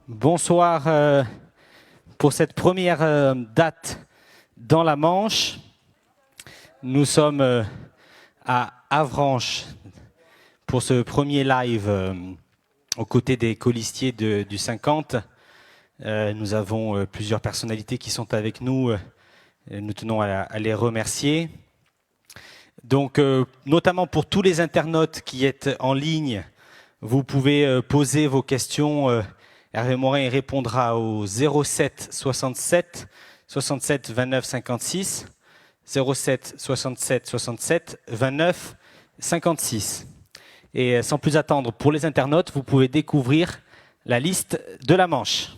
Bonsoir pour cette première date dans la Manche. Nous sommes à Avranches pour ce premier live aux côtés des colistiers du 50. Nous avons plusieurs personnalités qui sont avec nous. Nous tenons à les remercier. Donc, notamment pour tous les internautes qui êtes en ligne, vous pouvez poser vos questions. Hervé Morin y répondra au 07 67 67 29 56, 07 67 67 29 56. Et sans plus attendre, pour les internautes, vous pouvez découvrir la liste de la Manche.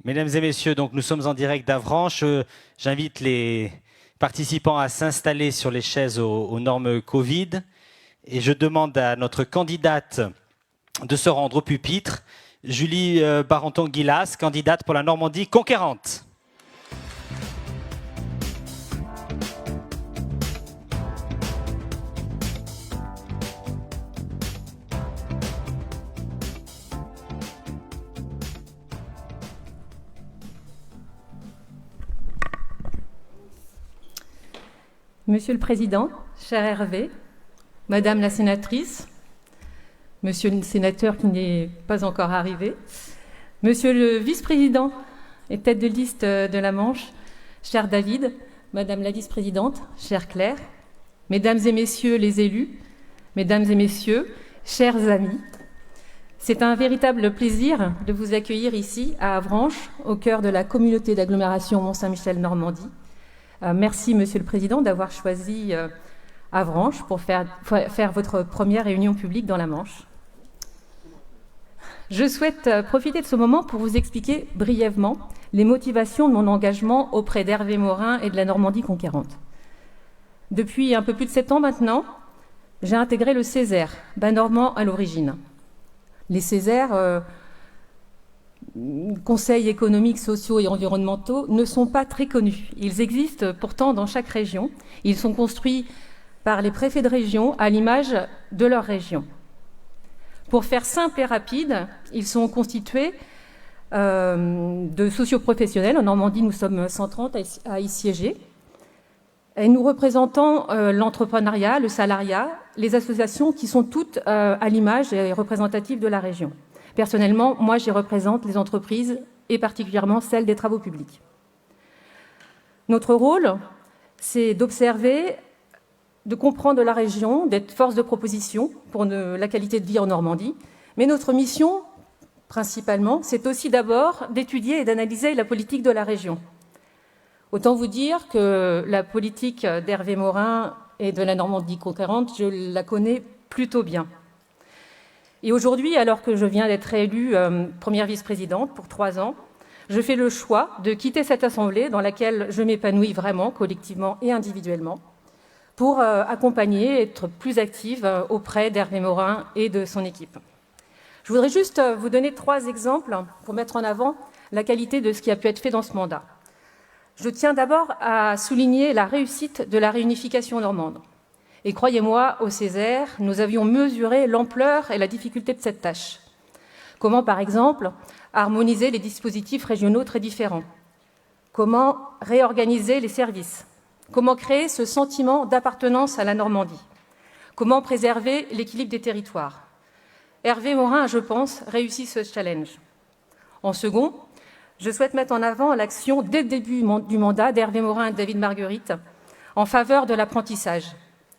Mesdames et messieurs, donc nous sommes en direct d'Avranches. J'invite les participants à s'installer sur les chaises aux normes Covid. Et je demande à notre candidate de se rendre au pupitre, Julie Barenton-Guilas, candidate pour la Normandie conquérante. Monsieur le Président, cher Hervé, Madame la sénatrice, Monsieur le sénateur qui n'est pas encore arrivé, Monsieur le vice-président et tête de liste de la Manche, cher David, Madame la vice-présidente, chère Claire, Mesdames et Messieurs les élus, Mesdames et Messieurs, chers amis, c'est un véritable plaisir de vous accueillir ici à Avranches, au cœur de la communauté d'agglomération Mont-Saint-Michel-Normandie. Merci, Monsieur le Président, d'avoir choisi Avranches pour faire votre première réunion publique dans la Manche. Je souhaite profiter de ce moment pour vous expliquer brièvement les motivations de mon engagement auprès d'Hervé Morin et de la Normandie conquérante. Depuis un peu plus de 7 ans maintenant, j'ai intégré le Césaire, bas normand à l'origine. Les Césaires, conseils économiques, sociaux et environnementaux, ne sont pas très connus. Ils existent pourtant dans chaque région. Ils sont construits par les préfets de région à l'image de leur région. Pour faire simple et rapide, ils sont constitués de socioprofessionnels. En Normandie, nous sommes 130 à y siéger. Et nous représentons l'entrepreneuriat, le salariat, les associations qui sont toutes à l'image et représentatives de la région. Personnellement, moi, j'y représente les entreprises et particulièrement celles des travaux publics. Notre rôle, c'est d'observer, de comprendre la région, d'être force de proposition pour la qualité de vie en Normandie. Mais notre mission, principalement, c'est aussi d'abord d'étudier et d'analyser la politique de la région. Autant vous dire que la politique d'Hervé Morin et de la Normandie conquérante, je la connais plutôt bien. Et aujourd'hui, alors que je viens d'être élue première vice-présidente pour 3 ans, je fais le choix de quitter cette assemblée dans laquelle je m'épanouis vraiment, collectivement et individuellement, pour accompagner et être plus active auprès d'Hervé Morin et de son équipe. Je voudrais juste vous donner 3 exemples pour mettre en avant la qualité de ce qui a pu être fait dans ce mandat. Je tiens d'abord à souligner la réussite de la réunification normande. Et croyez-moi, au Césaire, nous avions mesuré l'ampleur et la difficulté de cette tâche. Comment, par exemple, harmoniser les dispositifs régionaux très différents? Comment réorganiser les services? Comment créer ce sentiment d'appartenance à la Normandie? Comment préserver l'équilibre des territoires? Hervé Morin, je pense, réussit ce challenge. En second, je souhaite mettre en avant l'action dès le début du mandat d'Hervé Morin et de David Margueritte en faveur de l'apprentissage,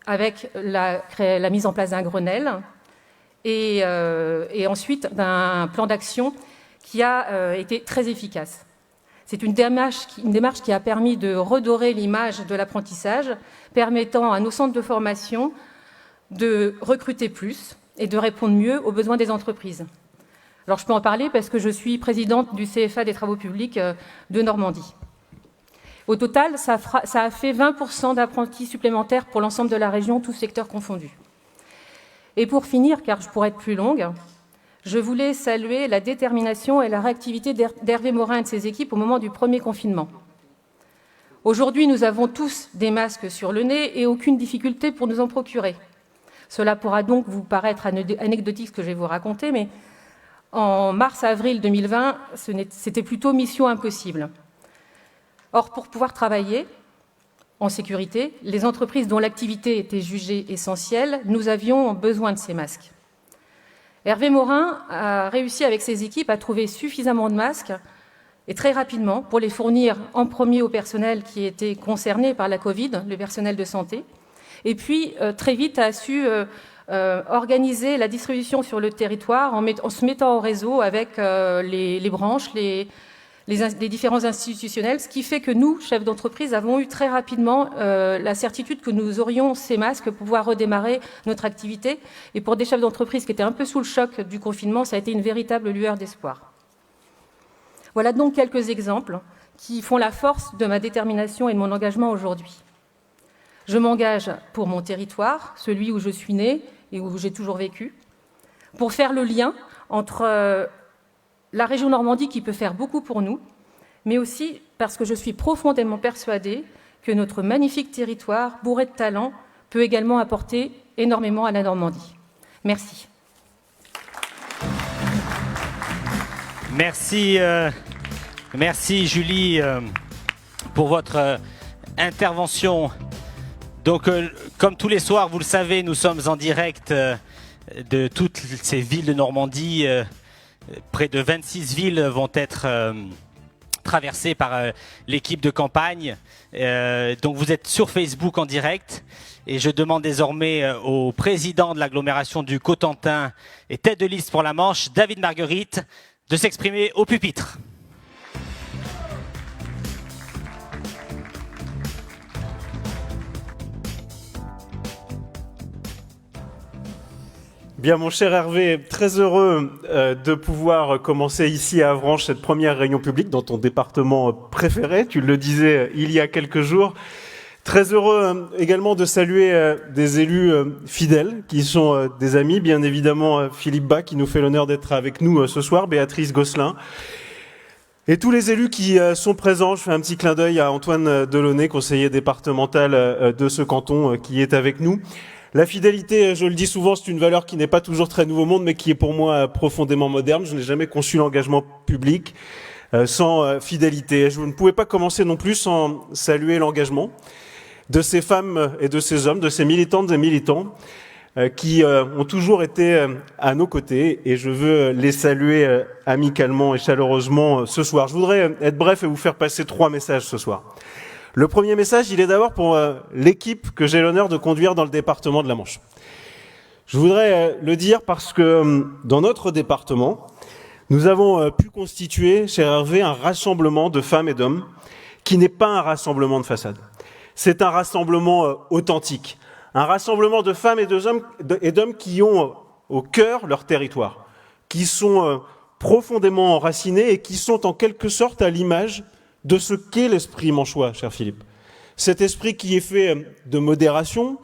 avec la mise en place d'un Grenelle et ensuite d'un plan d'action qui a été très efficace. C'est une démarche qui a permis de redorer l'image de l'apprentissage, permettant à nos centres de formation de recruter plus et de répondre mieux aux besoins des entreprises. Alors je peux en parler parce que je suis présidente du CFA des travaux publics de Normandie. Au total, ça a fait 20% d'apprentis supplémentaires pour l'ensemble de la région, tous secteurs confondus. Et pour finir, car je pourrais être plus longue, je voulais saluer la détermination et la réactivité d'Hervé Morin et de ses équipes au moment du premier confinement. Aujourd'hui, nous avons tous des masques sur le nez et aucune difficulté pour nous en procurer. Cela pourra donc vous paraître anecdotique ce que je vais vous raconter, mais en mars-avril 2020, c'était plutôt mission impossible. Or, pour pouvoir travailler en sécurité, les entreprises dont l'activité était jugée essentielle, nous avions besoin de ces masques. Hervé Morin a réussi avec ses équipes à trouver suffisamment de masques et très rapidement pour les fournir en premier au personnel qui était concerné par la Covid, le personnel de santé, et puis très vite a su organiser la distribution sur le territoire en se mettant au réseau avec les branches, les différents institutionnels, ce qui fait que nous, chefs d'entreprise, avons eu très rapidement la certitude que nous aurions ces masques pour pouvoir redémarrer notre activité. Et pour des chefs d'entreprise qui étaient un peu sous le choc du confinement, ça a été une véritable lueur d'espoir. Voilà donc quelques exemples qui font la force de ma détermination et de mon engagement aujourd'hui. Je m'engage pour mon territoire, celui où je suis née et où j'ai toujours vécu, pour faire le lien entre la région Normandie qui peut faire beaucoup pour nous, mais aussi parce que je suis profondément persuadée que notre magnifique territoire, bourré de talent, peut également apporter énormément à la Normandie. Merci. Merci Julie pour votre intervention. Donc, comme tous les soirs, vous le savez, nous sommes en direct de toutes ces villes de Normandie. Près de 26 villes vont être traversées par l'équipe de campagne. Donc, vous êtes sur Facebook en direct. Et je demande désormais au président de l'agglomération du Cotentin et tête de liste pour la Manche, David Margueritte, de s'exprimer au pupitre. Bien, mon cher Hervé, très heureux de pouvoir commencer ici à Avranches cette première réunion publique dans ton département préféré. Tu le disais il y a quelques jours. Très heureux également de saluer des élus fidèles qui sont des amis. Bien évidemment, Philippe Bas qui nous fait l'honneur d'être avec nous ce soir, Béatrice Gosselin. Et tous les élus qui sont présents, je fais un petit clin d'œil à Antoine Delaunay, conseiller départemental de ce canton qui est avec nous. La fidélité, je le dis souvent, c'est une valeur qui n'est pas toujours très nouveau monde, mais qui est pour moi profondément moderne. Je n'ai jamais conçu l'engagement public sans fidélité. Je ne pouvais pas commencer non plus sans saluer l'engagement de ces femmes et de ces hommes, de ces militantes et militants qui ont toujours été à nos côtés, et je veux les saluer amicalement et chaleureusement ce soir. Je voudrais être bref et vous faire passer 3 messages ce soir. Le premier message, il est d'abord pour l'équipe que j'ai l'honneur de conduire dans le département de la Manche. Je voudrais le dire parce que dans notre département, nous avons pu constituer, cher Hervé, un rassemblement de femmes et d'hommes qui n'est pas un rassemblement de façade. C'est un rassemblement authentique, un rassemblement de femmes et d'hommes qui ont au cœur leur territoire, qui sont profondément enracinés et qui sont en quelque sorte à l'image de ce qu'est l'esprit manchois, cher Philippe. Cet esprit qui est fait de modération,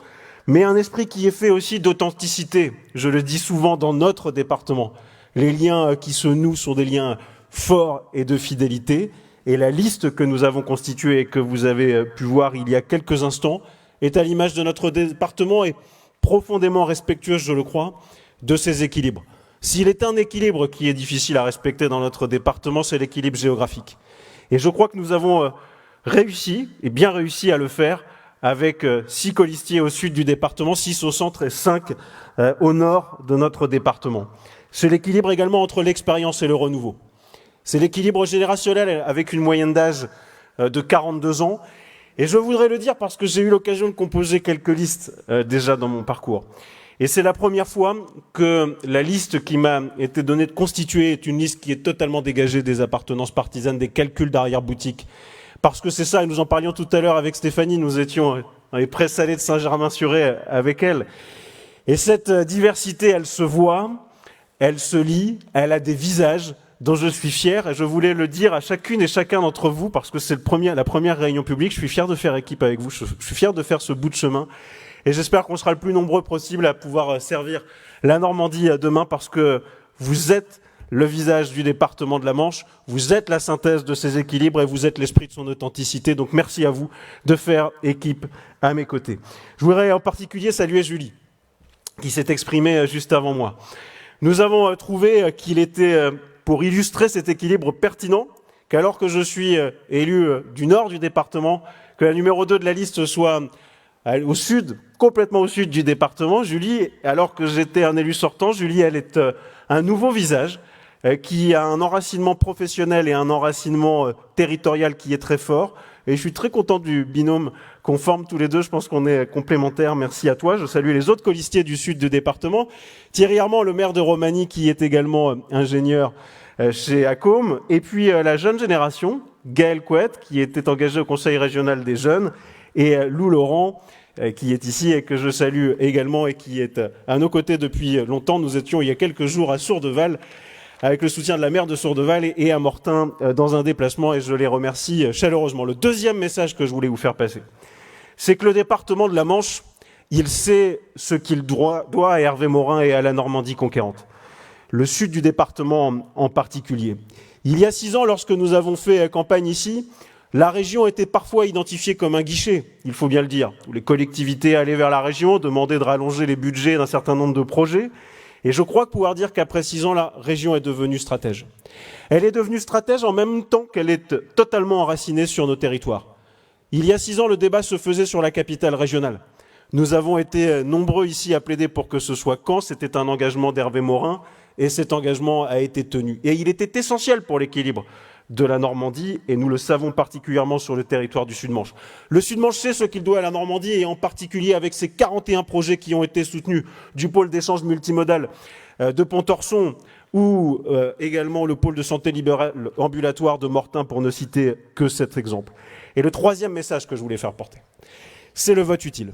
mais un esprit qui est fait aussi d'authenticité. Je le dis souvent dans notre département. Les liens qui se nouent sont des liens forts et de fidélité. Et la liste que nous avons constituée et que vous avez pu voir il y a quelques instants est à l'image de notre département et profondément respectueuse, je le crois, de ces équilibres. S'il est un équilibre qui est difficile à respecter dans notre département, c'est l'équilibre géographique. Et je crois que nous avons réussi, et bien réussi à le faire, avec 6 colistiers au sud du département, 6 au centre et 5 au nord de notre département. C'est l'équilibre également entre l'expérience et le renouveau. C'est l'équilibre générationnel avec une moyenne d'âge de 42 ans. Et je voudrais le dire parce que j'ai eu l'occasion de composer quelques listes déjà dans mon parcours. Et c'est la première fois que la liste qui m'a été donnée de constituer est une liste qui est totalement dégagée des appartenances partisanes, des calculs d'arrière-boutique. Parce que c'est ça, et nous en parlions tout à l'heure avec Stéphanie, nous étions dans les prés salés de Saint-Germain-sur-Aie avec elle. Et cette diversité, elle se voit, elle se lit, elle a des visages dont je suis fier, et je voulais le dire à chacune et chacun d'entre vous, parce que c'est la première réunion publique, je suis fier de faire équipe avec vous, je suis fier de faire ce bout de chemin, et j'espère qu'on sera le plus nombreux possible à pouvoir servir la Normandie demain, parce que vous êtes le visage du département de la Manche, vous êtes la synthèse de ses équilibres, et vous êtes l'esprit de son authenticité, donc merci à vous de faire équipe à mes côtés. Je voudrais en particulier saluer Julie, qui s'est exprimée juste avant moi. Nous avons trouvé qu'il était... pour illustrer cet équilibre pertinent, qu'alors que je suis élu du nord du département, que la numéro 2 de la liste soit au sud, complètement au sud du département, Julie, alors que j'étais un élu sortant, Julie, elle est un nouveau visage qui a un enracinement professionnel et un enracinement territorial qui est très fort. Et je suis très content du binôme qu'on forme tous les deux. Je pense qu'on est complémentaires. Merci à toi. Je salue les autres colistiers du sud du département. Thierry Armand, le maire de Romagny, qui est également ingénieur chez Accom. Et puis la jeune génération, Gaël Couette, qui était engagé au Conseil régional des jeunes. Et Lou Laurent, qui est ici et que je salue également et qui est à nos côtés depuis longtemps. Nous étions il y a quelques jours à Sourdeval, avec le soutien de la maire de Sourdeval et à Mortain dans un déplacement, et je les remercie chaleureusement. Le deuxième message que je voulais vous faire passer, c'est que le département de la Manche, il sait ce qu'il doit à Hervé Morin et à la Normandie conquérante. Le sud du département en particulier. Il y a 6 ans, lorsque nous avons fait campagne ici, la région était parfois identifiée comme un guichet, il faut bien le dire. Où les collectivités allaient vers la région, demandaient de rallonger les budgets d'un certain nombre de projets. Et je crois pouvoir dire qu'après 6 ans, la région est devenue stratège. Elle est devenue stratège en même temps qu'elle est totalement enracinée sur nos territoires. Il y a 6 ans, le débat se faisait sur la capitale régionale. Nous avons été nombreux ici à plaider pour que ce soit Caen. C'était un engagement d'Hervé Morin et cet engagement a été tenu. Et il était essentiel pour l'équilibre de la Normandie, et nous le savons particulièrement sur le territoire du Sud-Manche. Le Sud-Manche sait ce qu'il doit à la Normandie, et en particulier avec ces 41 projets qui ont été soutenus du pôle d'échange multimodal de Pontorson, ou également le pôle de santé libérale ambulatoire de Mortain, pour ne citer que cet exemple. Et le troisième message que je voulais faire porter, c'est le vote utile.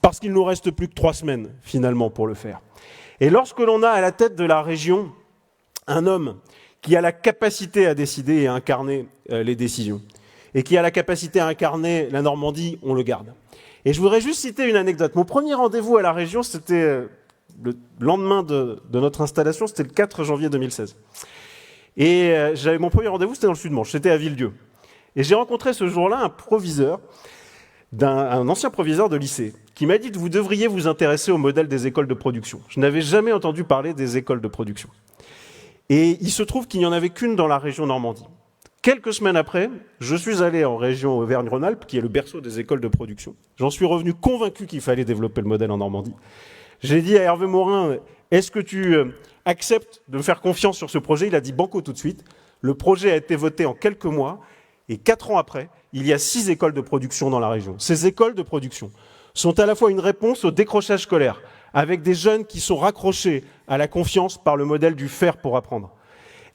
Parce qu'il nous reste plus que 3 semaines, finalement, pour le faire. Et lorsque l'on a à la tête de la région un homme qui a la capacité à décider et à incarner les décisions, et qui a la capacité à incarner la Normandie, on le garde. Et je voudrais juste citer une anecdote. Mon premier rendez-vous à la région, c'était le lendemain de notre installation, c'était le 4 janvier 2016. Et mon premier rendez-vous, c'était dans le Sud-Manche, c'était à Villedieu. Et j'ai rencontré ce jour-là un proviseur, un ancien proviseur de lycée, qui m'a dit que vous devriez vous intéresser au modèle des écoles de production. Je n'avais jamais entendu parler des écoles de production. Et il se trouve qu'il n'y en avait qu'une dans la région Normandie. Quelques semaines après, je suis allé en région Auvergne-Rhône-Alpes, qui est le berceau des écoles de production. J'en suis revenu convaincu qu'il fallait développer le modèle en Normandie. J'ai dit à Hervé Morin, est-ce que tu acceptes de me faire confiance sur ce projet? Il a dit banco tout de suite. Le projet a été voté en quelques mois, et 4 ans après, il y a 6 écoles de production dans la région. Ces écoles de production sont à la fois une réponse au décrochage scolaire, avec des jeunes qui sont raccrochés à la confiance par le modèle du faire pour apprendre.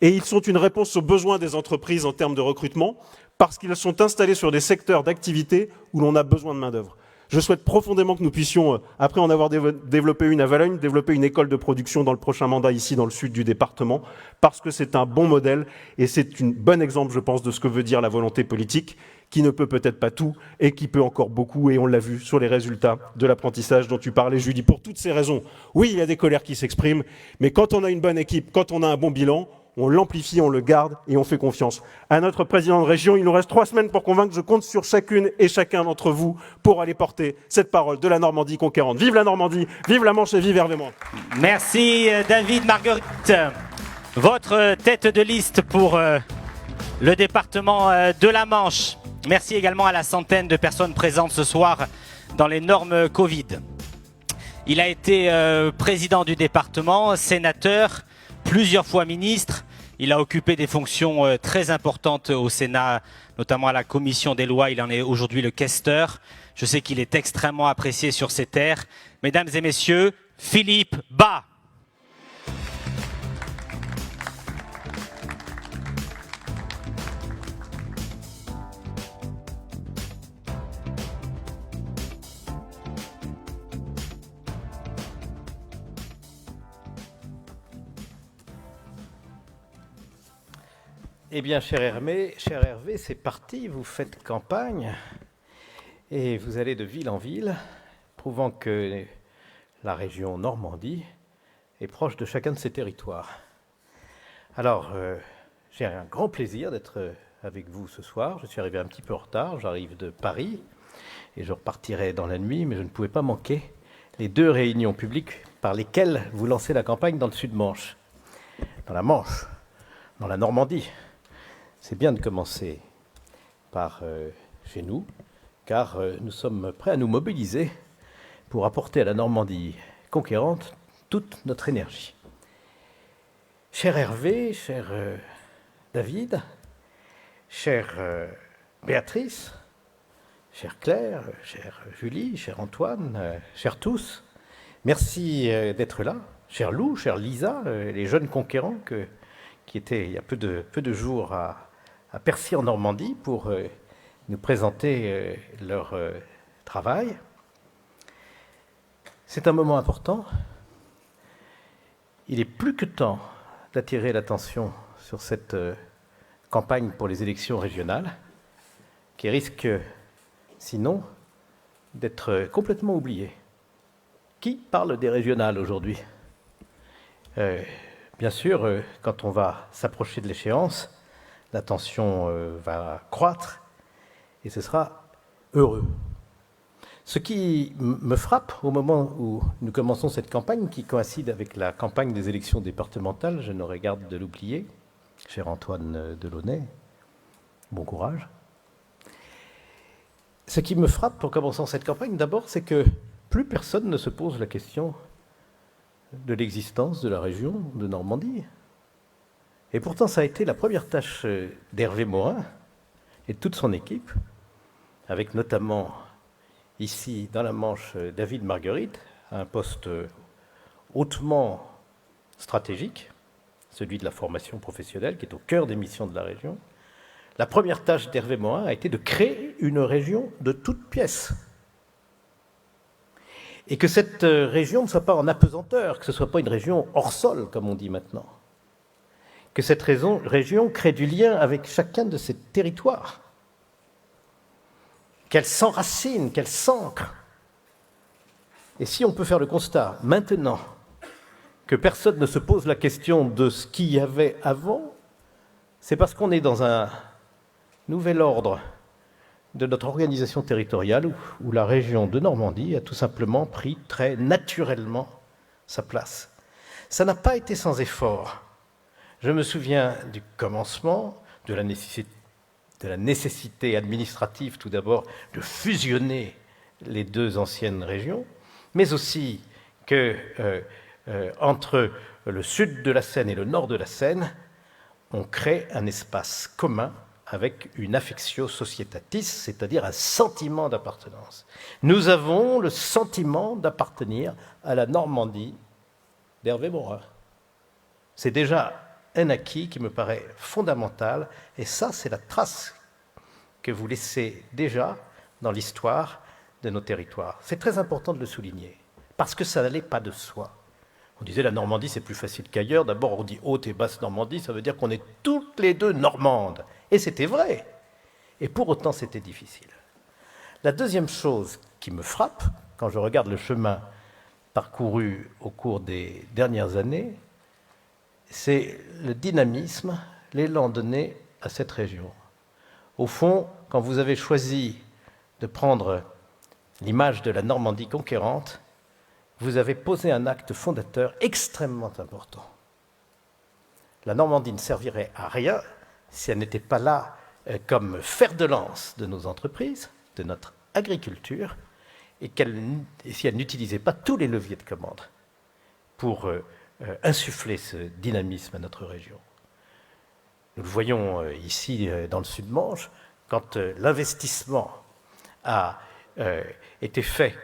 Et ils sont une réponse aux besoins des entreprises en termes de recrutement, parce qu'ils sont installés sur des secteurs d'activité où l'on a besoin de main-d'œuvre. Je souhaite profondément que nous puissions, après en avoir développé une à Valogne, développer une école de production dans le prochain mandat ici dans le sud du département, parce que c'est un bon modèle et c'est un bon exemple, je pense, de ce que veut dire la volonté politique, qui ne peut peut-être pas tout et qui peut encore beaucoup, et on l'a vu sur les résultats de l'apprentissage dont tu parlais, Julie. Pour toutes ces raisons, oui, il y a des colères qui s'expriment, mais quand on a une bonne équipe, quand on a un bon bilan, on l'amplifie, on le garde et on fait confiance. À notre président de région, il nous reste 3 semaines pour convaincre. Je compte sur chacune et chacun d'entre vous pour aller porter cette parole de la Normandie conquérante. Vive la Normandie, vive la Manche et vive Hervé Morin. Merci David Marguerite. Votre tête de liste pour le département de la Manche. Merci également à la centaine de personnes présentes ce soir dans les normes Covid. Il a été président du département, sénateur, plusieurs fois ministre. Il a occupé des fonctions très importantes au Sénat, notamment à la commission des lois. Il en est aujourd'hui le questeur. Je sais qu'il est extrêmement apprécié sur ces terres. Mesdames et messieurs, Philippe Bas. Eh bien, cher Hervé, c'est parti, vous faites campagne et vous allez de ville en ville, prouvant que la région Normandie est proche de chacun de ses territoires. Alors, j'ai un grand plaisir d'être avec vous ce soir. Je suis arrivé un petit peu en retard, j'arrive de Paris et je repartirai dans la nuit, mais je ne pouvais pas manquer les 2 réunions publiques par lesquelles vous lancez la campagne dans le Sud-Manche, dans la Manche, dans la Normandie. C'est bien de commencer par chez nous, car nous sommes prêts à nous mobiliser pour apporter à la Normandie conquérante toute notre énergie. Cher Hervé, cher David, chère Béatrice, chère Claire, chère Julie, cher Antoine, chers tous, merci d'être là. Cher Lou, chère Lisa, les jeunes conquérants qui étaient il y a peu de jours à Percy en Normandie pour nous présenter leur travail. C'est un moment important. Il est plus que temps d'attirer l'attention sur cette campagne pour les élections régionales qui risque sinon d'être complètement oubliée. Qui parle des régionales aujourd'hui ? Bien sûr, quand on va s'approcher de l'échéance, la tension va croître et ce sera heureux. Ce qui me frappe au moment où nous commençons cette campagne, qui coïncide avec la campagne des élections départementales, je n'aurais garde de l'oublier, cher Antoine Delaunay, bon courage. Ce qui me frappe en commençant cette campagne, d'abord, c'est que plus personne ne se pose la question de l'existence de la région de Normandie. Et pourtant, ça a été la première tâche d'Hervé Morin et de toute son équipe, avec notamment, ici, dans la Manche, David Marguerite, à un poste hautement stratégique, celui de la formation professionnelle, qui est au cœur des missions de la région. La première tâche d'Hervé Morin a été de créer une région de toutes pièces. Et que cette région ne soit pas en apesanteur, que ce ne soit pas une région hors sol, comme on dit maintenant. Que cette région crée du lien avec chacun de ses territoires, qu'elle s'enracine, qu'elle s'ancre. Et si on peut faire le constat, maintenant, que personne ne se pose la question de ce qu'il y avait avant, c'est parce qu'on est dans un nouvel ordre de notre organisation territoriale où la région de Normandie a tout simplement pris très naturellement sa place. Ça n'a pas été sans effort. Je me souviens du commencement, de la nécessité administrative, tout d'abord, de fusionner les 2 anciennes régions, mais aussi que entre le sud de la Seine et le nord de la Seine, on crée un espace commun avec une affectio societatis, c'est-à-dire un sentiment d'appartenance. Nous avons le sentiment d'appartenir à la Normandie d'Hervé Morin. C'est déjà un acquis qui me paraît fondamental, et ça, c'est la trace que vous laissez déjà dans l'histoire de nos territoires. C'est très important de le souligner, parce que ça n'allait pas de soi. On disait la Normandie, c'est plus facile qu'ailleurs. D'abord, on dit Haute et Basse Normandie, ça veut dire qu'on est toutes les deux normandes. Et c'était vrai. Et pour autant, c'était difficile. La deuxième chose qui me frappe, quand je regarde le chemin parcouru au cours des dernières années, c'est le dynamisme, l'élan donné à cette région. Au fond, quand vous avez choisi de prendre l'image de la Normandie conquérante, vous avez posé un acte fondateur extrêmement important. La Normandie ne servirait à rien si elle n'était pas là comme fer de lance de nos entreprises, de notre agriculture, et si elle n'utilisait pas tous les leviers de commande pour insuffler ce dynamisme à notre région. Nous le voyons ici dans le Sud-Manche, quand l'investissement a été fait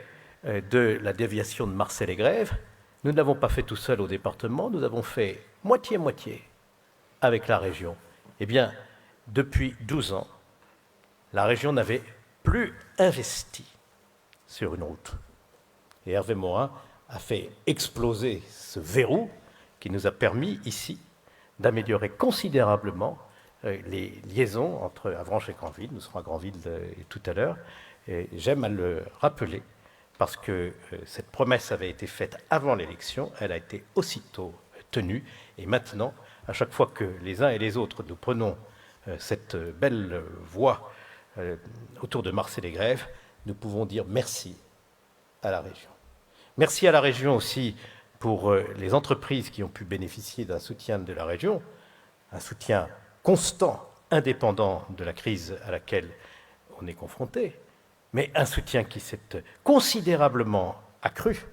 de la déviation de Marseille-les-Grèves, nous ne l'avons pas fait tout seul au département, nous avons fait moitié-moitié avec la région. Eh bien, depuis 12 ans, la région n'avait plus investi sur une route. Et Hervé Morin a fait exploser ce verrou qui nous a permis, ici, d'améliorer considérablement les liaisons entre Avranches et Granville. Nous serons à Granville tout à l'heure. Et j'aime à le rappeler, parce que cette promesse avait été faite avant l'élection, elle a été aussitôt tenue. Et maintenant, à chaque fois que les uns et les autres nous prenons cette belle voie autour de Marseille-les-Grèves, nous pouvons dire merci à la région. Merci à la région aussi pour les entreprises qui ont pu bénéficier d'un soutien de la région, un soutien constant, indépendant de la crise à laquelle on est confronté, mais un soutien qui s'est considérablement accru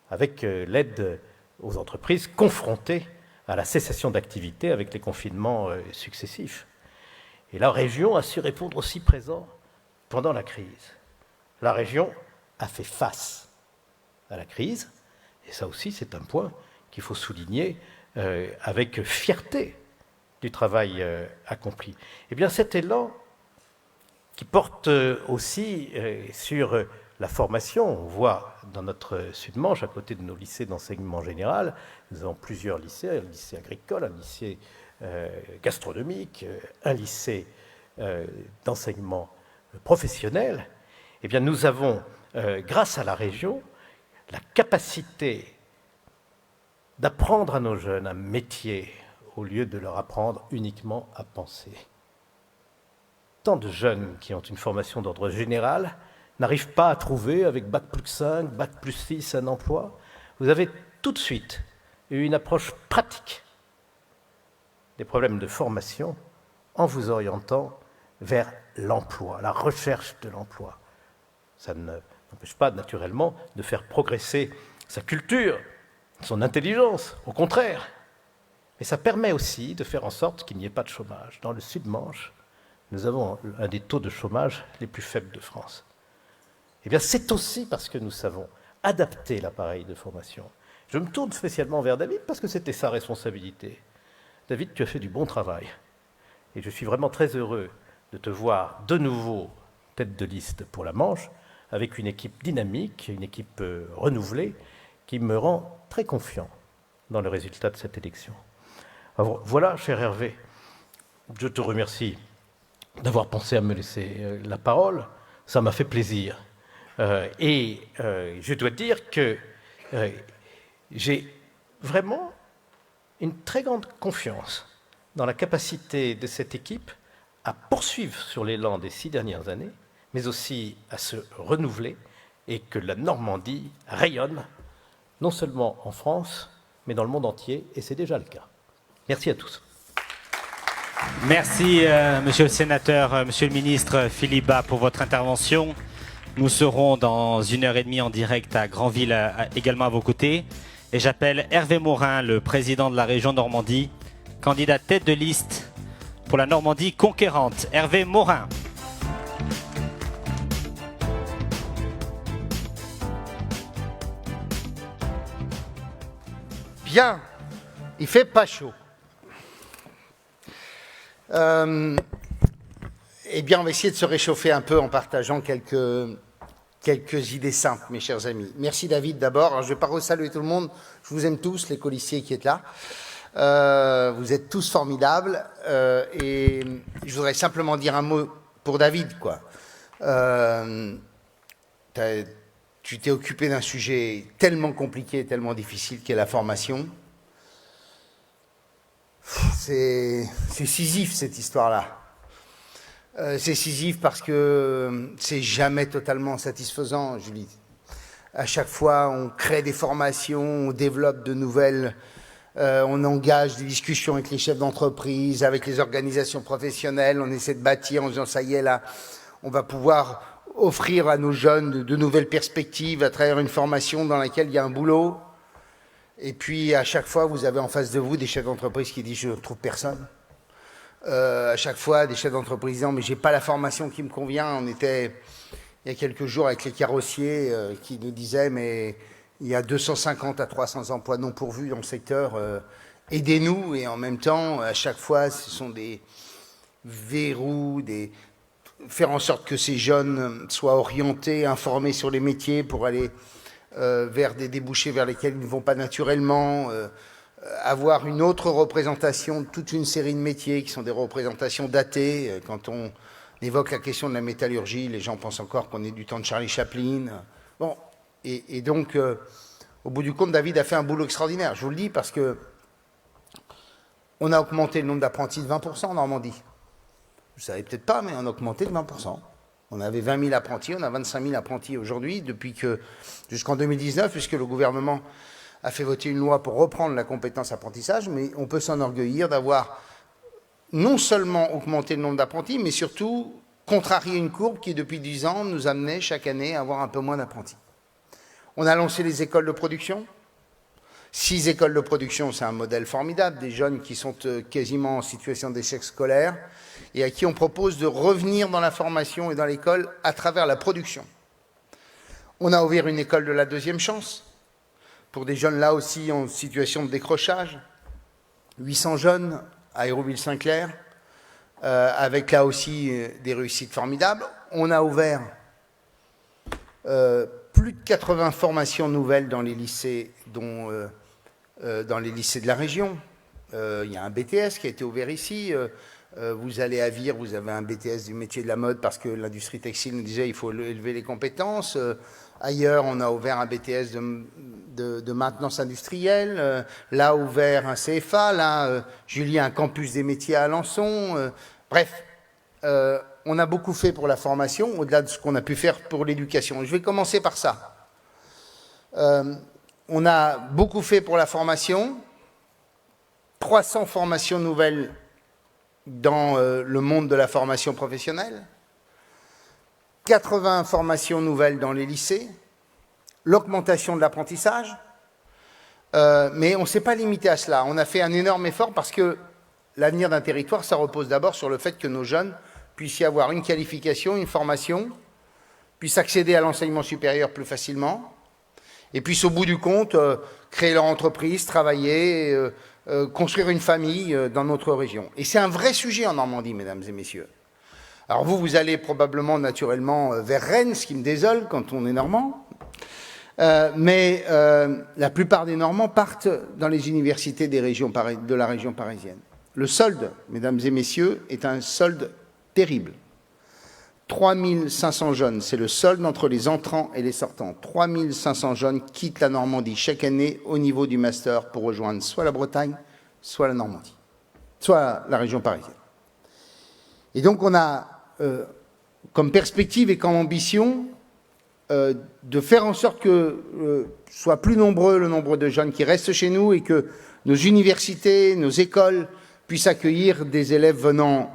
avec l'aide aux entreprises confrontées à la cessation d'activité avec les confinements successifs. Et la région a su répondre aussi présent pendant la crise. La région a fait face à la crise, et ça aussi c'est un point qu'il faut souligner avec fierté du travail accompli. Eh bien cet élan qui porte aussi sur la formation, on voit dans notre Sud-Manche, à côté de nos lycées d'enseignement général, nous avons plusieurs lycées, un lycée agricole, un lycée gastronomique, un lycée d'enseignement professionnel. Eh bien nous avons, grâce à la région, la capacité d'apprendre à nos jeunes un métier au lieu de leur apprendre uniquement à penser. Tant de jeunes qui ont une formation d'ordre général n'arrivent pas à trouver, avec Bac plus 5, Bac plus 6, un emploi. Vous avez tout de suite eu une approche pratique des problèmes de formation en vous orientant vers l'emploi, la recherche de l'emploi. Ça n'empêche pas, naturellement, de faire progresser sa culture, son intelligence, au contraire. Mais ça permet aussi de faire en sorte qu'il n'y ait pas de chômage. Dans le Sud-Manche, nous avons un des taux de chômage les plus faibles de France. Eh bien, c'est aussi parce que nous savons adapter l'appareil de formation. Je me tourne spécialement vers David parce que c'était sa responsabilité. David, tu as fait du bon travail. Et je suis vraiment très heureux de te voir de nouveau tête de liste pour la Manche, avec une équipe dynamique, une équipe renouvelée, qui me rend très confiant dans le résultat de cette élection. Alors, voilà, cher Hervé, je te remercie d'avoir pensé à me laisser la parole. Ça m'a fait plaisir. Et je dois dire que j'ai vraiment une très grande confiance dans la capacité de cette équipe à poursuivre sur l'élan des 6 dernières années, mais aussi à se renouveler et que la Normandie rayonne, non seulement en France, mais dans le monde entier, et c'est déjà le cas. Merci à tous. Merci, monsieur le sénateur, monsieur le ministre Philippe Bas, pour votre intervention. Nous serons dans 1h30 en direct à Granville, également à vos côtés. Et j'appelle Hervé Morin, le président de la région Normandie, candidat tête de liste pour la Normandie conquérante. Hervé Morin. Bien, il fait pas chaud. Eh bien, on va essayer de se réchauffer un peu en partageant quelques quelques idées simples, mes chers amis. Merci David d'abord. Alors, je ne vais pas saluer tout le monde. Je vous aime tous, les colistiers qui êtes là. Vous êtes tous formidables. Et je voudrais simplement dire un mot pour David, quoi. Tu t'es occupé d'un sujet tellement compliqué, tellement difficile qu'est la formation. C'est Sisyphe, cette histoire-là. C'est Sisyphe parce que c'est jamais totalement satisfaisant, Julie. À chaque fois, on crée des formations, on développe de nouvelles, on engage des discussions avec les chefs d'entreprise, avec les organisations professionnelles, on essaie de bâtir en disant ça y est là, on va pouvoir offrir à nos jeunes de nouvelles perspectives à travers une formation dans laquelle il y a un boulot. Et puis à chaque fois, vous avez en face de vous des chefs d'entreprise qui disent je ne trouve personne. À chaque fois, des chefs d'entreprise disant mais j'ai pas la formation qui me convient. On était il y a quelques jours avec les carrossiers qui nous disaient mais il y a 250 à 300 emplois non pourvus dans le secteur. Aidez-nous. Et en même temps, à chaque fois, ce sont des verrous, faire en sorte que ces jeunes soient orientés, informés sur les métiers pour aller vers des débouchés vers lesquels ils ne vont pas naturellement. Avoir une autre représentation de toute une série de métiers qui sont des représentations datées. Quand on évoque la question de la métallurgie, les gens pensent encore qu'on est du temps de Charlie Chaplin. Bon, et donc, au bout du compte, David a fait un boulot extraordinaire. Je vous le dis parce que on a augmenté le nombre d'apprentis de 20% en Normandie. Vous ne savez peut-être pas, mais on a augmenté de 20%. On avait 20 000 apprentis, on a 25 000 apprentis aujourd'hui, jusqu'en 2019, puisque le gouvernement a fait voter une loi pour reprendre la compétence apprentissage, mais on peut s'enorgueillir d'avoir non seulement augmenté le nombre d'apprentis, mais surtout contrarié une courbe qui, depuis 10 ans, nous amenait chaque année à avoir un peu moins d'apprentis. On a lancé les écoles de production. 6 écoles de production, c'est un modèle formidable, des jeunes qui sont quasiment en situation d'échec scolaire et à qui on propose de revenir dans la formation et dans l'école à travers la production. On a ouvert une école de la deuxième chance, pour des jeunes là aussi en situation de décrochage, 800 jeunes à Hérouville-Saint-Clair, avec là aussi des réussites formidables. On a ouvert plus de 80 formations nouvelles dans les lycées, dans les lycées de la région. Il y a un BTS qui a été ouvert ici. Vous allez à Vire, vous avez un BTS du métier de la mode parce que l'industrie textile nous disait qu'il faut élever les compétences. Ailleurs, on a ouvert un BTS de maintenance industrielle. Là, ouvert un CFA. Là, Julien, un campus des métiers à Alençon. Bref, on a beaucoup fait pour la formation, au-delà de ce qu'on a pu faire pour l'éducation. Je vais commencer par ça. On a beaucoup fait pour la formation. 300 formations nouvelles dans le monde de la formation professionnelle, 80 formations nouvelles dans les lycées, l'augmentation de l'apprentissage, mais on ne s'est pas limité à cela. On a fait un énorme effort parce que l'avenir d'un territoire, ça repose d'abord sur le fait que nos jeunes puissent y avoir une qualification, une formation, puissent accéder à l'enseignement supérieur plus facilement, et puissent au bout du compte créer leur entreprise, travailler, construire une famille dans notre région. Et c'est un vrai sujet en Normandie, mesdames et messieurs. Alors vous allez probablement naturellement vers Rennes, ce qui me désole quand on est normand, mais la plupart des Normands partent dans les universités de la région parisienne. Le solde, mesdames et messieurs, est un solde terrible. 3500 jeunes, c'est le solde entre les entrants et les sortants. 3500 jeunes quittent la Normandie chaque année au niveau du master pour rejoindre soit la Bretagne, soit la Normandie, soit la région parisienne. Et donc on a comme perspective et comme ambition de faire en sorte que soit plus nombreux le nombre de jeunes qui restent chez nous et que nos universités, nos écoles puissent accueillir des élèves venant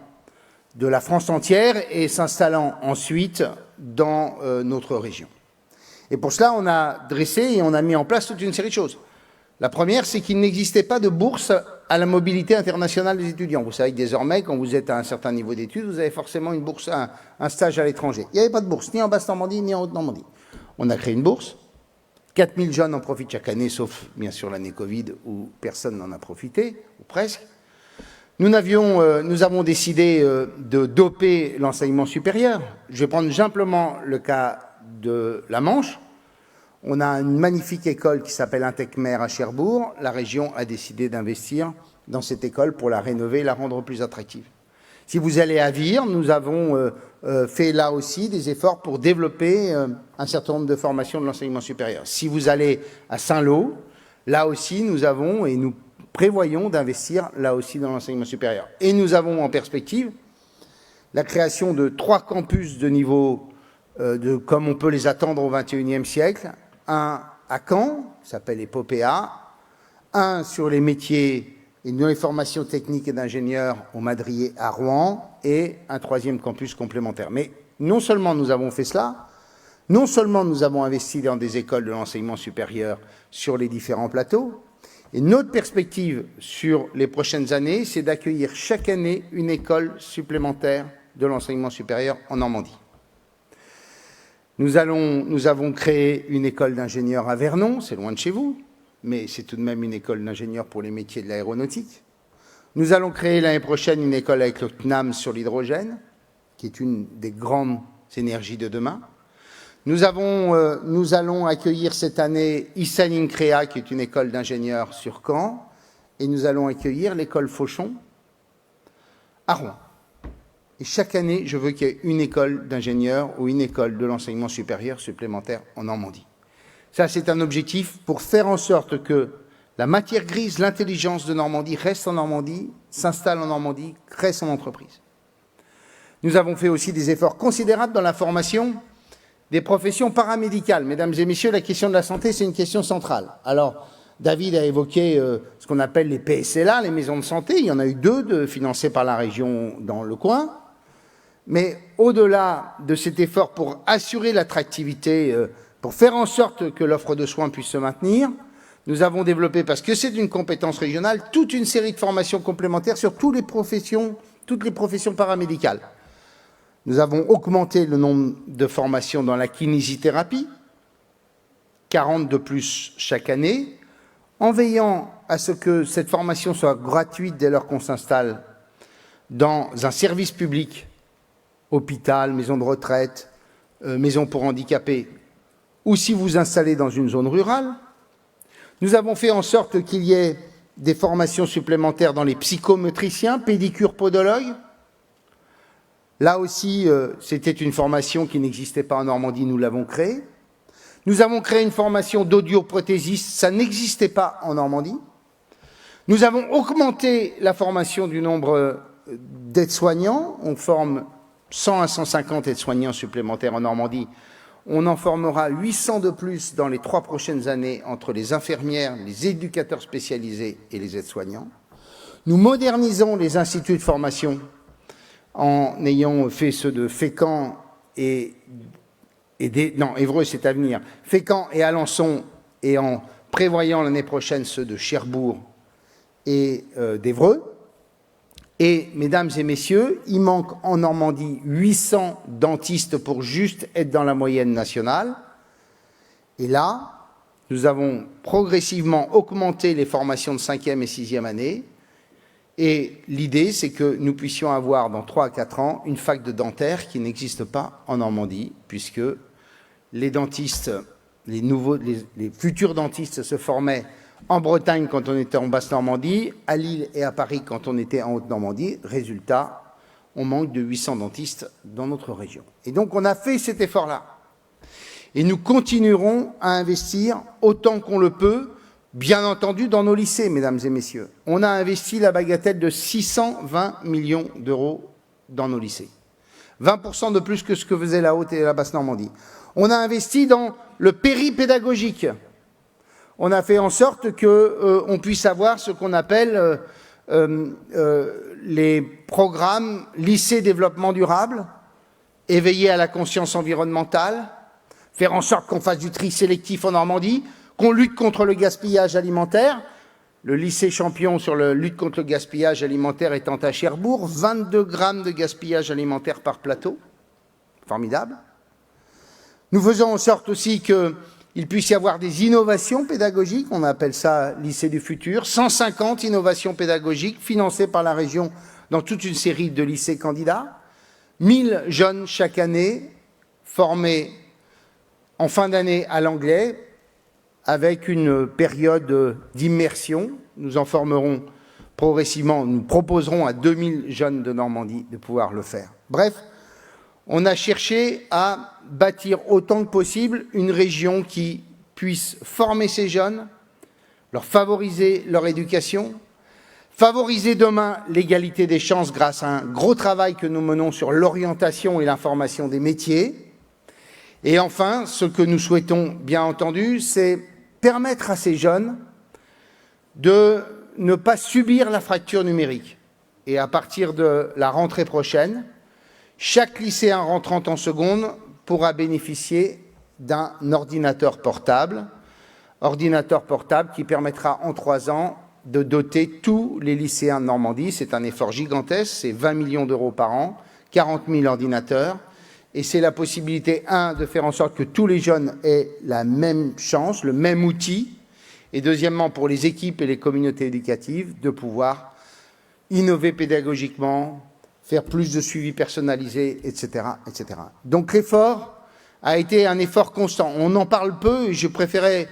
de la France entière et s'installant ensuite dans notre région. Et pour cela, on a dressé et on a mis en place toute une série de choses. La première, c'est qu'il n'existait pas de bourse à la mobilité internationale des étudiants. Vous savez que désormais, quand vous êtes à un certain niveau d'études, vous avez forcément une bourse, un stage à l'étranger. Il n'y avait pas de bourse, ni en Basse-Normandie, ni en Haute-Normandie. On a créé une bourse. 4000 jeunes en profitent chaque année, sauf bien sûr l'année Covid, où personne n'en a profité, ou presque. Nous avons décidé de doper l'enseignement supérieur. Je vais prendre simplement le cas de la Manche. On a une magnifique école qui s'appelle Intecmer à Cherbourg. La région a décidé d'investir dans cette école pour la rénover et la rendre plus attractive. Si vous allez à Vire, nous avons fait là aussi des efforts pour développer un certain nombre de formations de l'enseignement supérieur. Si vous allez à Saint-Lô, là aussi nous avons et nous prévoyons d'investir là aussi dans l'enseignement supérieur. Et nous avons en perspective la création de 3 campus de niveau comme on peut les attendre au XXIe siècle. Un à Caen, qui s'appelle Epopéa, un sur les métiers et dans les formations techniques et d'ingénieurs au Madrier à Rouen, et un 3e campus complémentaire. Mais non seulement nous avons fait cela, non seulement nous avons investi dans des écoles de l'enseignement supérieur sur les différents plateaux, et notre perspective sur les prochaines années, c'est d'accueillir chaque année une école supplémentaire de l'enseignement supérieur en Normandie. Nous avons créé une école d'ingénieurs à Vernon, c'est loin de chez vous, mais c'est tout de même une école d'ingénieurs pour les métiers de l'aéronautique. Nous allons créer l'année prochaine une école avec le CNAM sur l'hydrogène, qui est une des grandes énergies de demain. Nous allons accueillir cette année Issaline Créa, qui est une école d'ingénieurs sur Caen, et nous allons accueillir l'école Fauchon à Rouen. Et chaque année, je veux qu'il y ait une école d'ingénieurs ou une école de l'enseignement supérieur supplémentaire en Normandie. Ça, c'est un objectif pour faire en sorte que la matière grise, l'intelligence de Normandie reste en Normandie, s'installe en Normandie, crée son entreprise. Nous avons fait aussi des efforts considérables dans la formation des professions paramédicales. Mesdames et messieurs, la question de la santé, c'est une question centrale. Alors, David a évoqué ce qu'on appelle les PSLA, les maisons de santé. Il y en a eu 2 financées par la région dans le coin. Mais au-delà de cet effort pour assurer l'attractivité, pour faire en sorte que l'offre de soins puisse se maintenir, nous avons développé, parce que c'est une compétence régionale, toute une série de formations complémentaires sur toutes les professions paramédicales. Nous avons augmenté le nombre de formations dans la kinésithérapie, 40 de plus chaque année, en veillant à ce que cette formation soit gratuite dès lors qu'on s'installe dans un service public, hôpital, maison de retraite, maison pour handicapés, ou si vous installez dans une zone rurale. Nous avons fait en sorte qu'il y ait des formations supplémentaires dans les psychométriciens, pédicures, podologues. Là aussi, c'était une formation qui n'existait pas en Normandie, nous l'avons créée. Nous avons créé une formation d'audioprothésiste, ça n'existait pas en Normandie. Nous avons augmenté la formation du nombre d'aides-soignants. On forme 100 à 150 aides-soignants supplémentaires en Normandie. On en formera 800 de plus dans les 3 prochaines années entre les infirmières, les éducateurs spécialisés et les aides-soignants. Nous modernisons les instituts de formation en ayant fait ceux de Fécamp Évreux, c'est à venir, Fécamp et Alençon, et en prévoyant l'année prochaine ceux de Cherbourg et d'Évreux. Et, mesdames et messieurs, il manque en Normandie 800 dentistes pour juste être dans la moyenne nationale. Et là, nous avons progressivement augmenté les formations de 5e et 6e année. Et l'idée, c'est que nous puissions avoir, dans 3 à 4 ans, une fac de dentaire qui n'existe pas en Normandie, puisque les dentistes, les futurs dentistes se formaient en Bretagne quand on était en Basse-Normandie, à Lille et à Paris quand on était en Haute-Normandie. Résultat, on manque de 800 dentistes dans notre région. Et donc on a fait cet effort-là. Et nous continuerons à investir autant qu'on le peut, bien entendu dans nos lycées, mesdames et messieurs. On a investi la bagatelle de 620 millions d'euros dans nos lycées. 20% de plus que ce que faisait la Haute et la Basse-Normandie. On a investi dans le péripédagogique. On a fait en sorte qu'on puisse avoir ce qu'on appelle les programmes lycée développement durable, éveiller à la conscience environnementale, faire en sorte qu'on fasse du tri sélectif en Normandie, qu'on lutte contre le gaspillage alimentaire. Le lycée champion sur la lutte contre le gaspillage alimentaire étant à Cherbourg, 22 grammes de gaspillage alimentaire par plateau. Formidable. Nous faisons en sorte aussi qu'il puisse y avoir des innovations pédagogiques, on appelle ça lycée du futur, 150 innovations pédagogiques financées par la région dans toute une série de lycées candidats, 1000 jeunes chaque année formés en fin d'année à l'anglais, avec une période d'immersion. Nous en formerons progressivement, nous proposerons à 2000 jeunes de Normandie de pouvoir le faire. Bref, on a cherché à bâtir autant que possible une région qui puisse former ces jeunes, leur favoriser leur éducation, favoriser demain l'égalité des chances grâce à un gros travail que nous menons sur l'orientation et l'information des métiers. Et enfin, ce que nous souhaitons, bien entendu, c'est permettre à ces jeunes de ne pas subir la fracture numérique. Et à partir de la rentrée prochaine, chaque lycéen rentrant en seconde pourra bénéficier d'un ordinateur portable qui permettra en 3 ans de doter tous les lycéens de Normandie. C'est un effort gigantesque, c'est 20 millions d'euros par an, 40 000 ordinateurs. Et c'est la possibilité, de faire en sorte que tous les jeunes aient la même chance, le même outil. Et deuxièmement, pour les équipes et les communautés éducatives, de pouvoir innover pédagogiquement, faire plus de suivi personnalisé, etc., etc. Donc l'effort a été un effort constant. On en parle peu et je préférais...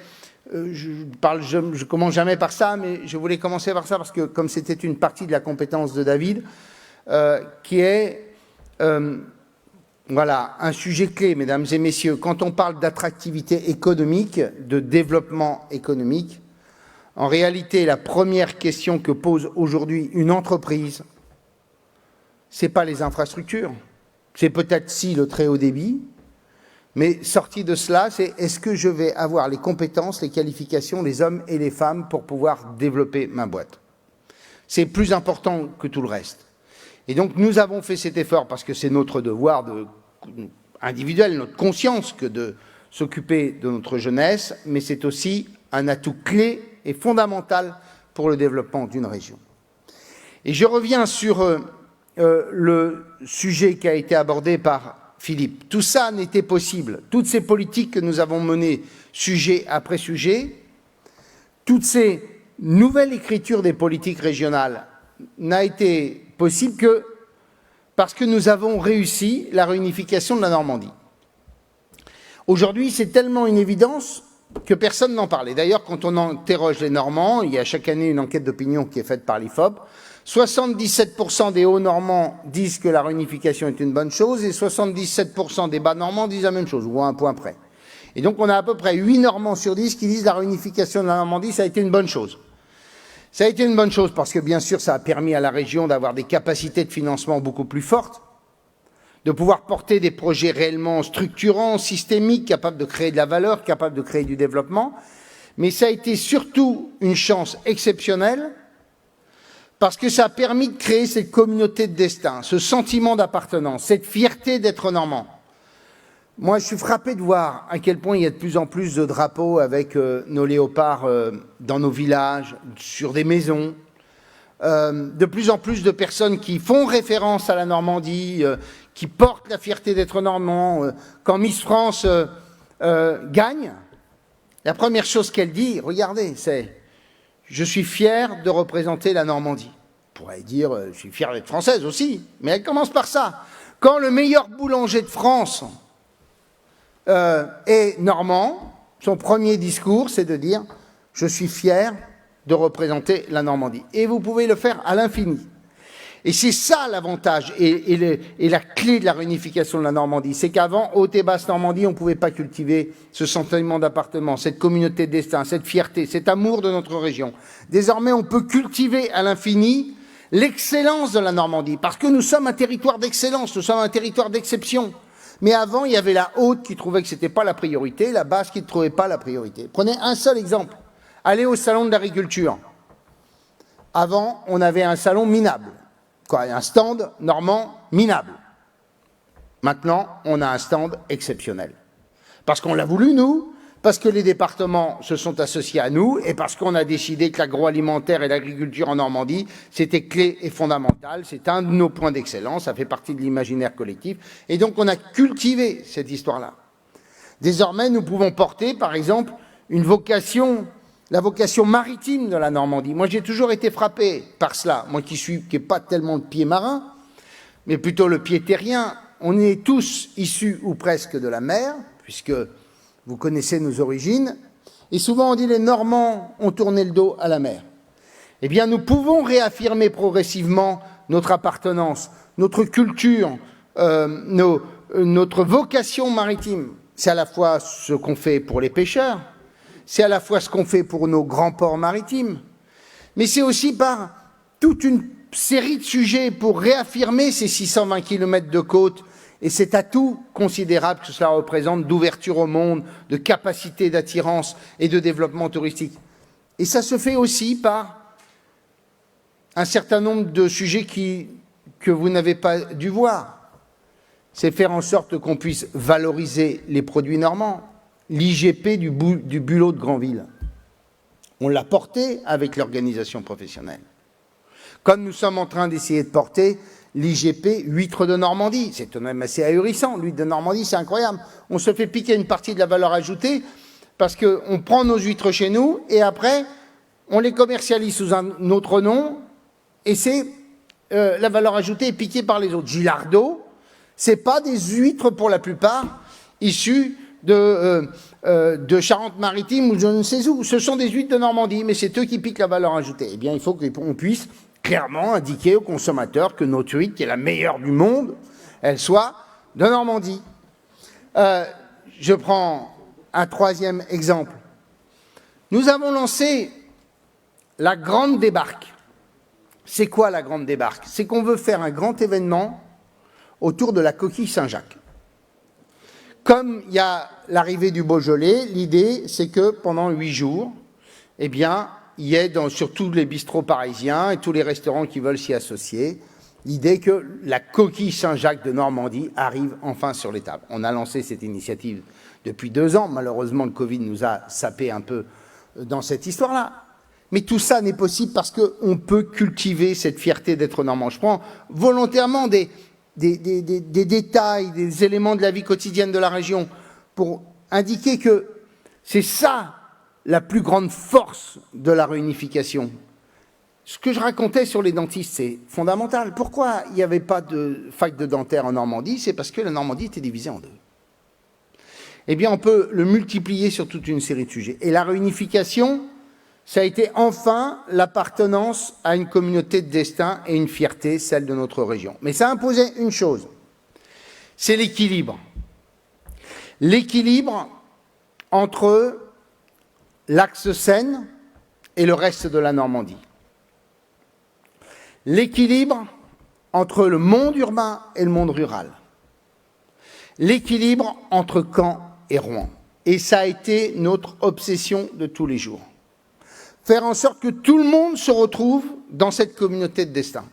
je commence jamais par ça, mais je voulais commencer par ça parce que comme c'était une partie de la compétence de David, qui est voilà, un sujet clé, mesdames et messieurs. Quand on parle d'attractivité économique, de développement économique, en réalité, la première question que pose aujourd'hui une entreprise, c'est pas les infrastructures, c'est peut-être si le très haut débit, mais sorti de cela, c'est est-ce que je vais avoir les compétences, les qualifications, les hommes et les femmes pour pouvoir développer ma boîte. C'est plus important que tout le reste. Et donc nous avons fait cet effort parce que c'est notre devoir individuel, notre conscience que de s'occuper de notre jeunesse, mais c'est aussi un atout clé et fondamental pour le développement d'une région. Et je reviens sur le sujet qui a été abordé par Philippe. Tout ça n'était possible. Toutes ces politiques que nous avons menées, sujet après sujet, toutes ces nouvelles écritures des politiques régionales n'a été possible que parce que nous avons réussi la réunification de la Normandie. Aujourd'hui, c'est tellement une évidence que personne n'en parle. Et d'ailleurs, quand on interroge les Normands, il y a chaque année une enquête d'opinion qui est faite par l'IFOP, 77% des Hauts-Normands disent que la réunification est une bonne chose et 77% des Bas-Normands disent la même chose, ou à un point près. Et donc on a à peu près 8 Normands sur 10 qui disent que la réunification de la Normandie, ça a été une bonne chose. Ça a été une bonne chose parce que bien sûr ça a permis à la région d'avoir des capacités de financement beaucoup plus fortes, de pouvoir porter des projets réellement structurants, systémiques, capables de créer de la valeur, capables de créer du développement. Mais ça a été surtout une chance exceptionnelle parce que ça a permis de créer cette communauté de destin, ce sentiment d'appartenance, cette fierté d'être normand. Moi, je suis frappé de voir à quel point il y a de plus en plus de drapeaux avec nos léopards dans nos villages, sur des maisons. De plus en plus de personnes qui font référence à la Normandie, qui portent la fierté d'être normand. Quand Miss France gagne, la première chose qu'elle dit, regardez, c'est « Je suis fière de représenter la Normandie ». On pourrait dire « Je suis fière d'être française aussi », mais elle commence par ça. Quand le meilleur boulanger de France est normand, son premier discours, c'est de dire « Je suis fier de représenter la Normandie ». Et vous pouvez le faire à l'infini. Et c'est ça l'avantage et la clé de la réunification de la Normandie. C'est qu'avant, Haute et Basse Normandie, on ne pouvait pas cultiver ce sentiment d'appartenance, cette communauté de destin, cette fierté, cet amour de notre région. Désormais, on peut cultiver à l'infini l'excellence de la Normandie, parce que nous sommes un territoire d'excellence, nous sommes un territoire d'exception. Mais avant, il y avait la Haute qui trouvait que ce n'était pas la priorité, la Basse qui ne trouvait pas la priorité. Prenez un seul exemple. Allez au salon de l'agriculture. Avant, on avait un salon minable. Un stand normand minable. Maintenant, on a un stand exceptionnel. Parce qu'on l'a voulu, nous, parce que les départements se sont associés à nous et parce qu'on a décidé que l'agroalimentaire et l'agriculture en Normandie, c'était clé et fondamental, c'est un de nos points d'excellence, ça fait partie de l'imaginaire collectif. Et donc, on a cultivé cette histoire-là. Désormais, nous pouvons porter, par exemple, une vocation... la vocation maritime de la Normandie. Moi, j'ai toujours été frappé par cela. Moi qui n'ai pas tellement le pied marin, mais plutôt le pied terrien. On est tous issus ou presque de la mer, puisque vous connaissez nos origines, et souvent on dit les Normands ont tourné le dos à la mer. Eh bien, nous pouvons réaffirmer progressivement notre appartenance, notre culture, notre vocation maritime. C'est à la fois ce qu'on fait pour les pêcheurs, c'est à la fois ce qu'on fait pour nos grands ports maritimes, mais c'est aussi par toute une série de sujets pour réaffirmer ces 620 km de côte et cet atout considérable que cela représente d'ouverture au monde, de capacité d'attirance et de développement touristique. Et ça se fait aussi par un certain nombre de sujets que vous n'avez pas dû voir. C'est faire en sorte qu'on puisse valoriser les produits normands. L'IGP du Bulot de Granville, on l'a porté avec l'organisation professionnelle. Comme nous sommes en train d'essayer de porter l'IGP huître de Normandie. C'est quand même assez ahurissant. L'huître de Normandie, c'est incroyable. On se fait piquer une partie de la valeur ajoutée parce qu'on prend nos huîtres chez nous et après, on les commercialise sous un autre nom et c'est la valeur ajoutée est piquée par les autres. Gilardo, ce n'est pas des huîtres pour la plupart issues de Charente-Maritime ou je ne sais où. Ce sont des huîtres de Normandie, mais c'est eux qui piquent la valeur ajoutée. Eh bien, il faut qu'on puisse clairement indiquer aux consommateurs que notre huître, qui est la meilleure du monde, elle soit de Normandie. Je prends un troisième exemple. Nous avons lancé la Grande Débarque. C'est quoi la Grande Débarque? C'est qu'on veut faire un grand événement autour de la coquille Saint-Jacques. Comme il y a l'arrivée du Beaujolais, l'idée, c'est que pendant 8 jours, eh bien, il y ait sur tous les bistrots parisiens et tous les restaurants qui veulent s'y associer, l'idée que la coquille Saint-Jacques de Normandie arrive enfin sur les tables. On a lancé cette initiative depuis 2 ans. Malheureusement, le Covid nous a sapé un peu dans cette histoire-là. Mais tout ça n'est possible parce qu'on peut cultiver cette fierté d'être normand. Je prends volontairement des détails, des éléments de la vie quotidienne de la région pour indiquer que c'est ça la plus grande force de la réunification. Ce que je racontais sur les dentistes, c'est fondamental. Pourquoi il n'y avait pas de fac de dentaire en Normandie? C'est parce que la Normandie était divisée en 2. Eh bien, on peut le multiplier sur toute une série de sujets. Et la réunification, ça a été enfin l'appartenance à une communauté de destin et une fierté, celle de notre région. Mais ça imposait une chose, c'est l'équilibre. L'équilibre entre l'axe Seine et le reste de la Normandie. L'équilibre entre le monde urbain et le monde rural. L'équilibre entre Caen et Rouen. Et ça a été notre obsession de tous les jours. Faire en sorte que tout le monde se retrouve dans cette communauté de destin.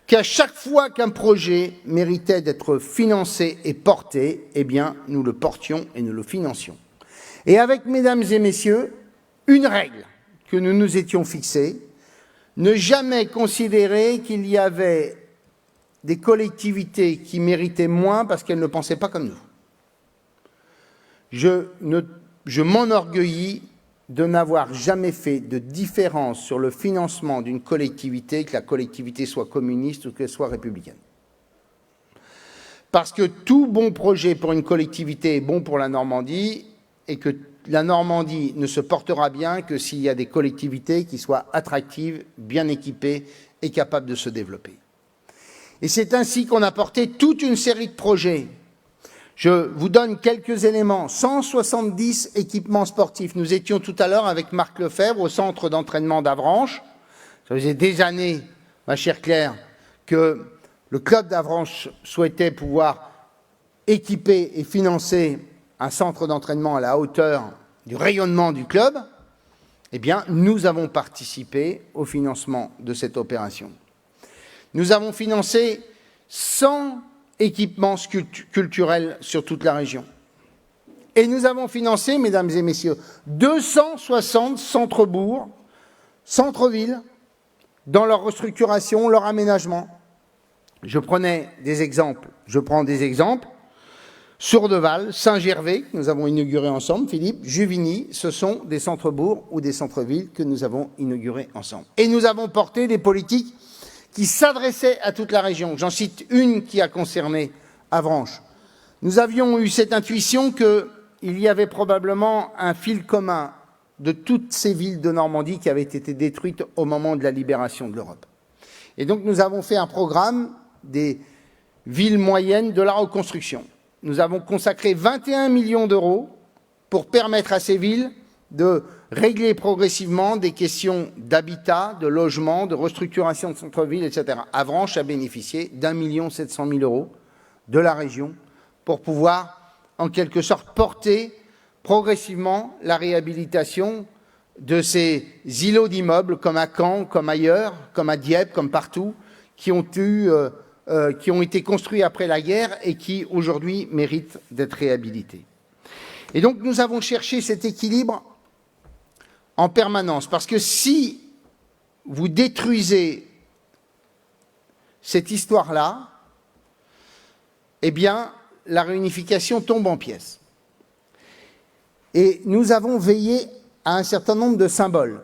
Qu'à chaque fois qu'un projet méritait d'être financé et porté, eh bien, nous le portions et nous le financions. Et avec, mesdames et messieurs, une règle que nous nous étions fixée, ne jamais considérer qu'il y avait des collectivités qui méritaient moins parce qu'elles ne pensaient pas comme nous. Je m'enorgueillis de n'avoir jamais fait de différence sur le financement d'une collectivité, que la collectivité soit communiste ou qu'elle soit républicaine. Parce que tout bon projet pour une collectivité est bon pour la Normandie et que la Normandie ne se portera bien que s'il y a des collectivités qui soient attractives, bien équipées et capables de se développer. Et c'est ainsi qu'on a porté toute une série de projets. Je vous donne quelques éléments. 170 équipements sportifs. Nous étions tout à l'heure avec Marc Lefebvre au centre d'entraînement d'Avranches. Ça faisait des années, ma chère Claire, que le club d'Avranches souhaitait pouvoir équiper et financer un centre d'entraînement à la hauteur du rayonnement du club. Eh bien, nous avons participé au financement de cette opération. Nous avons financé 100 équipements culturels sur toute la région. Et nous avons financé, mesdames et messieurs, 260 centres-bourgs, centres-villes, dans leur restructuration, leur aménagement. Je prends des exemples. Sourdeval, Saint-Gervais, que nous avons inauguré ensemble, Philippe, Juvigny, ce sont des centres-bourgs ou des centres-villes que nous avons inaugurés ensemble. Et nous avons porté des politiques qui s'adressaient à toute la région. J'en cite une qui a concerné Avranches. Nous avions eu cette intuition qu'il il y avait probablement un fil commun de toutes ces villes de Normandie qui avaient été détruites au moment de la libération de l'Europe. Et donc nous avons fait un programme des villes moyennes de la reconstruction. Nous avons consacré 21 millions d'euros pour permettre à ces villes de régler progressivement des questions d'habitat, de logement, de restructuration de centre-ville, etc. Avranches a bénéficié d'1 700 000 € de la région pour pouvoir, en quelque sorte, porter progressivement la réhabilitation de ces îlots d'immeubles, comme à Caen, comme ailleurs, comme à Dieppe, comme partout, qui ont été construits après la guerre et qui, aujourd'hui, méritent d'être réhabilités. Et donc, nous avons cherché cet équilibre en permanence, parce que si vous détruisez cette histoire-là, eh bien, la réunification tombe en pièces. Et nous avons veillé à un certain nombre de symboles.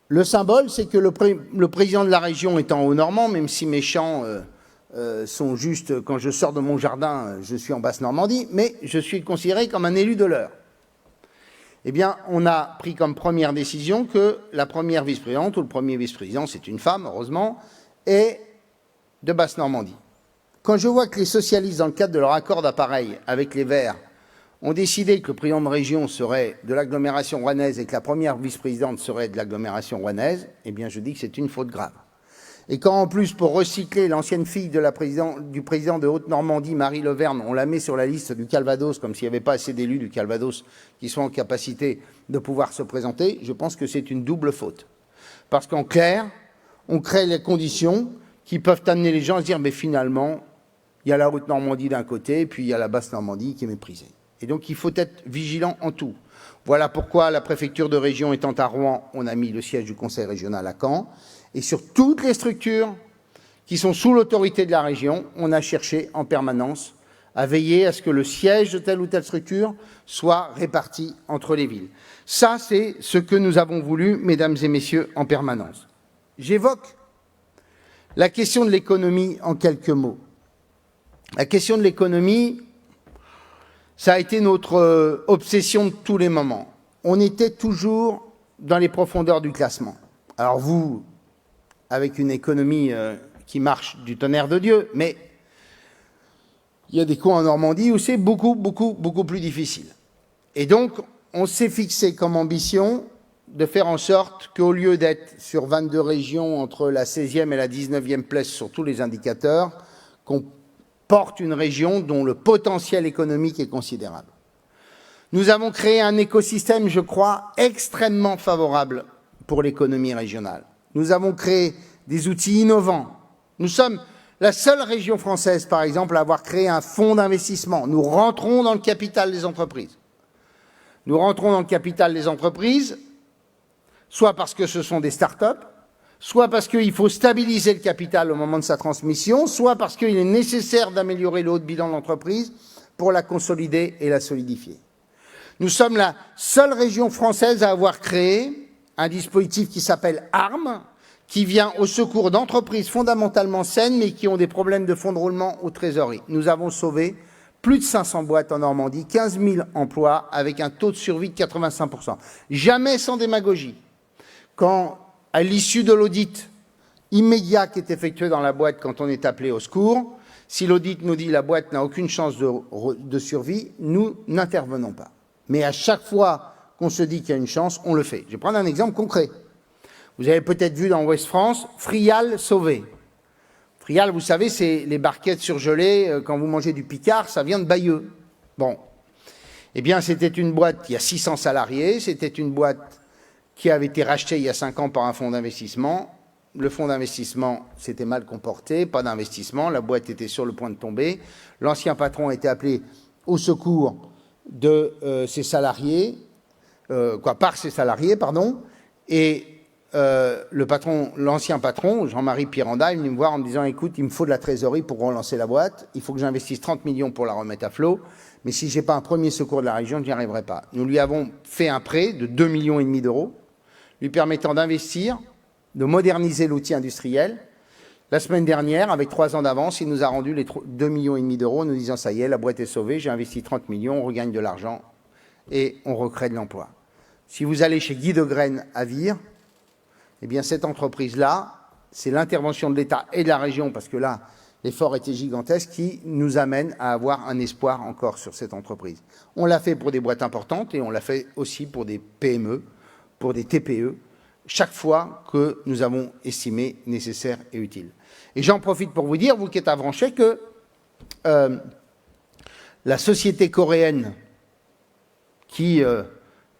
Le symbole, c'est que le président de la région est en Haut-Normand, même si mes champs sont juste, quand je sors de mon jardin, je suis en Basse-Normandie, mais je suis considéré comme un élu de l'Eure. Eh bien, on a pris comme première décision que la première vice-présidente, ou le premier vice-président, c'est une femme, heureusement, est de Basse-Normandie. Quand je vois que les socialistes, dans le cadre de leur accord d'appareil avec les Verts, ont décidé que le président de région serait de l'agglomération rouennaise et que la première vice-présidente serait de l'agglomération rouennaise, eh bien, je dis que c'est une faute grave. Et quand, en plus, pour recycler l'ancienne fille du président de Haute-Normandie, Marie Leverne, on la met sur la liste du Calvados, comme s'il n'y avait pas assez d'élus du Calvados qui sont en capacité de pouvoir se présenter, je pense que c'est une double faute. Parce qu'en clair, on crée les conditions qui peuvent amener les gens à se dire, mais finalement, il y a la Haute-Normandie d'un côté, et puis il y a la Basse-Normandie qui est méprisée. Et donc, il faut être vigilant en tout. Voilà pourquoi la préfecture de région étant à Rouen, on a mis le siège du conseil régional à Caen. Et sur toutes les structures qui sont sous l'autorité de la région, on a cherché en permanence à veiller à ce que le siège de telle ou telle structure soit réparti entre les villes. Ça, c'est ce que nous avons voulu, mesdames et messieurs, en permanence. J'évoque la question de l'économie en quelques mots. La question de l'économie, ça a été notre obsession de tous les moments. On était toujours dans les profondeurs du classement. Alors vous, avec une économie qui marche du tonnerre de Dieu, mais il y a des coins en Normandie où c'est beaucoup plus difficile. Et donc, on s'est fixé comme ambition de faire en sorte qu'au lieu d'être sur 22 régions entre la 16e et la 19e place sur tous les indicateurs, qu'on porte une région dont le potentiel économique est considérable. Nous avons créé un écosystème, je crois, extrêmement favorable pour l'économie régionale. Nous avons créé des outils innovants. Nous sommes la seule région française, par exemple, à avoir créé un fonds d'investissement. Nous rentrons dans le capital des entreprises. Nous rentrons dans le capital des entreprises, soit parce que ce sont des start-up, soit parce qu'il faut stabiliser le capital au moment de sa transmission, soit parce qu'il est nécessaire d'améliorer le haut de bilan de l'entreprise pour la consolider et la solidifier. Nous sommes la seule région française à avoir créé un dispositif qui s'appelle ARM, qui vient au secours d'entreprises fondamentalement saines, mais qui ont des problèmes de fonds de roulement ou trésorerie. Nous avons sauvé plus de 500 boîtes en Normandie, 15 000 emplois, avec un taux de survie de 85%. Jamais sans démagogie. Quand, à l'issue de l'audit immédiat qui est effectué dans la boîte quand on est appelé au secours, si l'audit nous dit la boîte n'a aucune chance de survie, nous n'intervenons pas. Mais à chaque fois qu'on se dit qu'il y a une chance, on le fait. Je vais prendre un exemple concret. Vous avez peut-être vu dans Ouest France, Frial sauvé. Frial, vous savez, c'est les barquettes surgelées, quand vous mangez du Picard, ça vient de Bayeux. Bon. Eh bien, c'était une boîte, il y a 600 salariés, c'était une boîte qui avait été rachetée il y a 5 ans par un fonds d'investissement. Le fonds d'investissement s'était mal comporté, pas d'investissement, la boîte était sur le point de tomber. L'ancien patron a été appelé au secours de ses salariés, par ses salariés, pardon, et l'ancien patron, Jean-Marie Piranda, il est venu me voir en me disant, écoute, il me faut de la trésorerie pour relancer la boîte, il faut que j'investisse 30 millions pour la remettre à flot, mais si je n'ai pas un premier secours de la région, je n'y arriverai pas. Nous lui avons fait un prêt de 2,5 millions d'euros, lui permettant d'investir, de moderniser l'outil industriel, La semaine dernière, avec 3 ans d'avance, il nous a rendu les 2,5 millions d'euros en nous disant « ça y est, la boîte est sauvée, j'ai investi 30 millions, on regagne de l'argent et on recrée de l'emploi ». Si vous allez chez Guy Degraine à Vire, eh bien cette entreprise-là, c'est l'intervention de l'État et de la région, parce que là, l'effort était gigantesque, qui nous amène à avoir un espoir encore sur cette entreprise. On l'a fait pour des boîtes importantes et on l'a fait aussi pour des PME, pour des TPE, chaque fois que nous avons estimé nécessaire et utile. Et j'en profite pour vous dire, vous qui êtes à Vranchet, que la société coréenne qui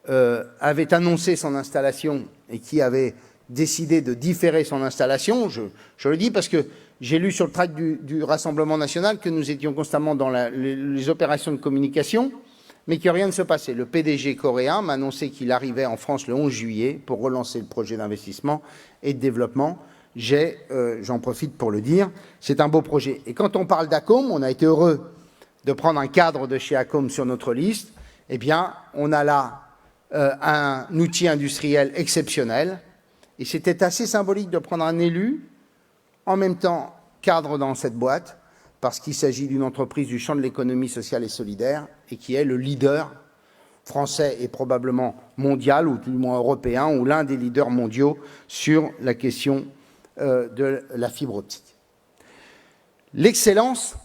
avait annoncé son installation et qui avait décidé de différer son installation, je le dis parce que j'ai lu sur le tract du Rassemblement national que nous étions constamment dans les opérations de communication, mais que rien ne se passait. Le PDG coréen m'a annoncé qu'il arrivait en France le 11 juillet pour relancer le projet d'investissement et de développement. J'en profite pour le dire, c'est un beau projet. Et quand on parle d'Acom, on a été heureux de prendre un cadre de chez Acom sur notre liste. Eh bien, on a là un outil industriel exceptionnel. Et c'était assez symbolique de prendre un élu, en même temps cadre dans cette boîte, parce qu'il s'agit d'une entreprise du champ de l'économie sociale et solidaire, et qui est le leader français et probablement mondial, ou du moins européen, ou l'un des leaders mondiaux sur la question de la fibre optique. L'excellence,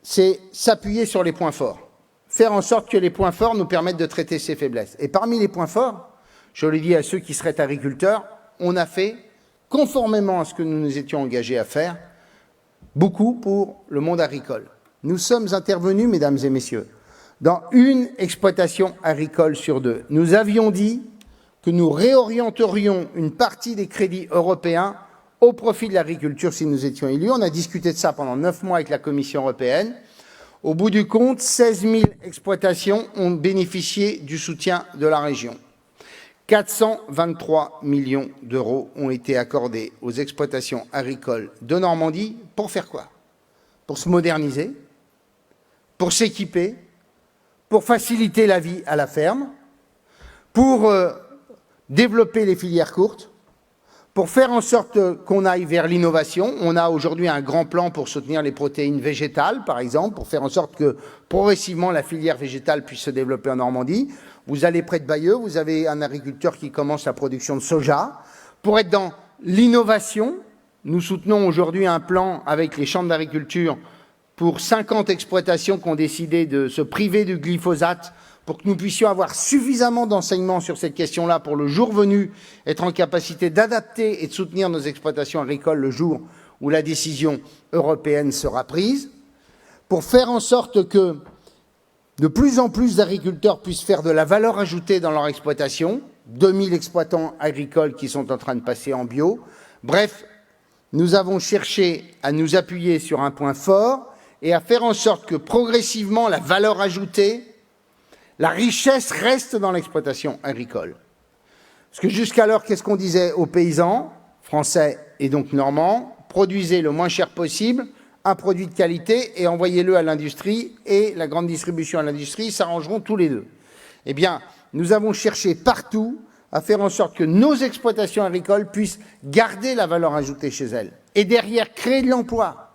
c'est s'appuyer sur les points forts, faire en sorte que les points forts nous permettent de traiter ces faiblesses. Et parmi les points forts, je le dis à ceux qui seraient agriculteurs, on a fait, conformément à ce que nous nous étions engagés à faire, beaucoup pour le monde agricole. Nous sommes intervenus, mesdames et messieurs, dans une exploitation agricole sur 2. Nous avions dit que nous réorienterions une partie des crédits européens au profit de l'agriculture si nous étions élus. On a discuté de ça pendant 9 mois avec la Commission européenne. Au bout du compte, 16 000 exploitations ont bénéficié du soutien de la région. 423 millions d'euros ont été accordés aux exploitations agricoles de Normandie. Pour faire quoi? Pour se moderniser, pour s'équiper, pour faciliter la vie à la ferme, pour développer les filières courtes, pour faire en sorte qu'on aille vers l'innovation. On a aujourd'hui un grand plan pour soutenir les protéines végétales, par exemple, pour faire en sorte que progressivement la filière végétale puisse se développer en Normandie. Vous allez près de Bayeux, vous avez un agriculteur qui commence la production de soja. Pour être dans l'innovation, nous soutenons aujourd'hui un plan avec les chambres d'agriculture pour 50 exploitations qui ont décidé de se priver du glyphosate pour que nous puissions avoir suffisamment d'enseignements sur cette question-là pour le jour venu être en capacité d'adapter et de soutenir nos exploitations agricoles le jour où la décision européenne sera prise, pour faire en sorte que de plus en plus d'agriculteurs puissent faire de la valeur ajoutée dans leur exploitation, 2000 exploitants agricoles qui sont en train de passer en bio. Bref, nous avons cherché à nous appuyer sur un point fort et à faire en sorte que progressivement la valeur ajoutée, la richesse reste dans l'exploitation agricole. Parce que jusqu'alors, qu'est-ce qu'on disait aux paysans, français et donc normands? Produisez le moins cher possible un produit de qualité et envoyez-le à l'industrie, et la grande distribution à l'industrie s'arrangeront tous les deux. Eh bien, nous avons cherché partout à faire en sorte que nos exploitations agricoles puissent garder la valeur ajoutée chez elles et derrière créer de l'emploi.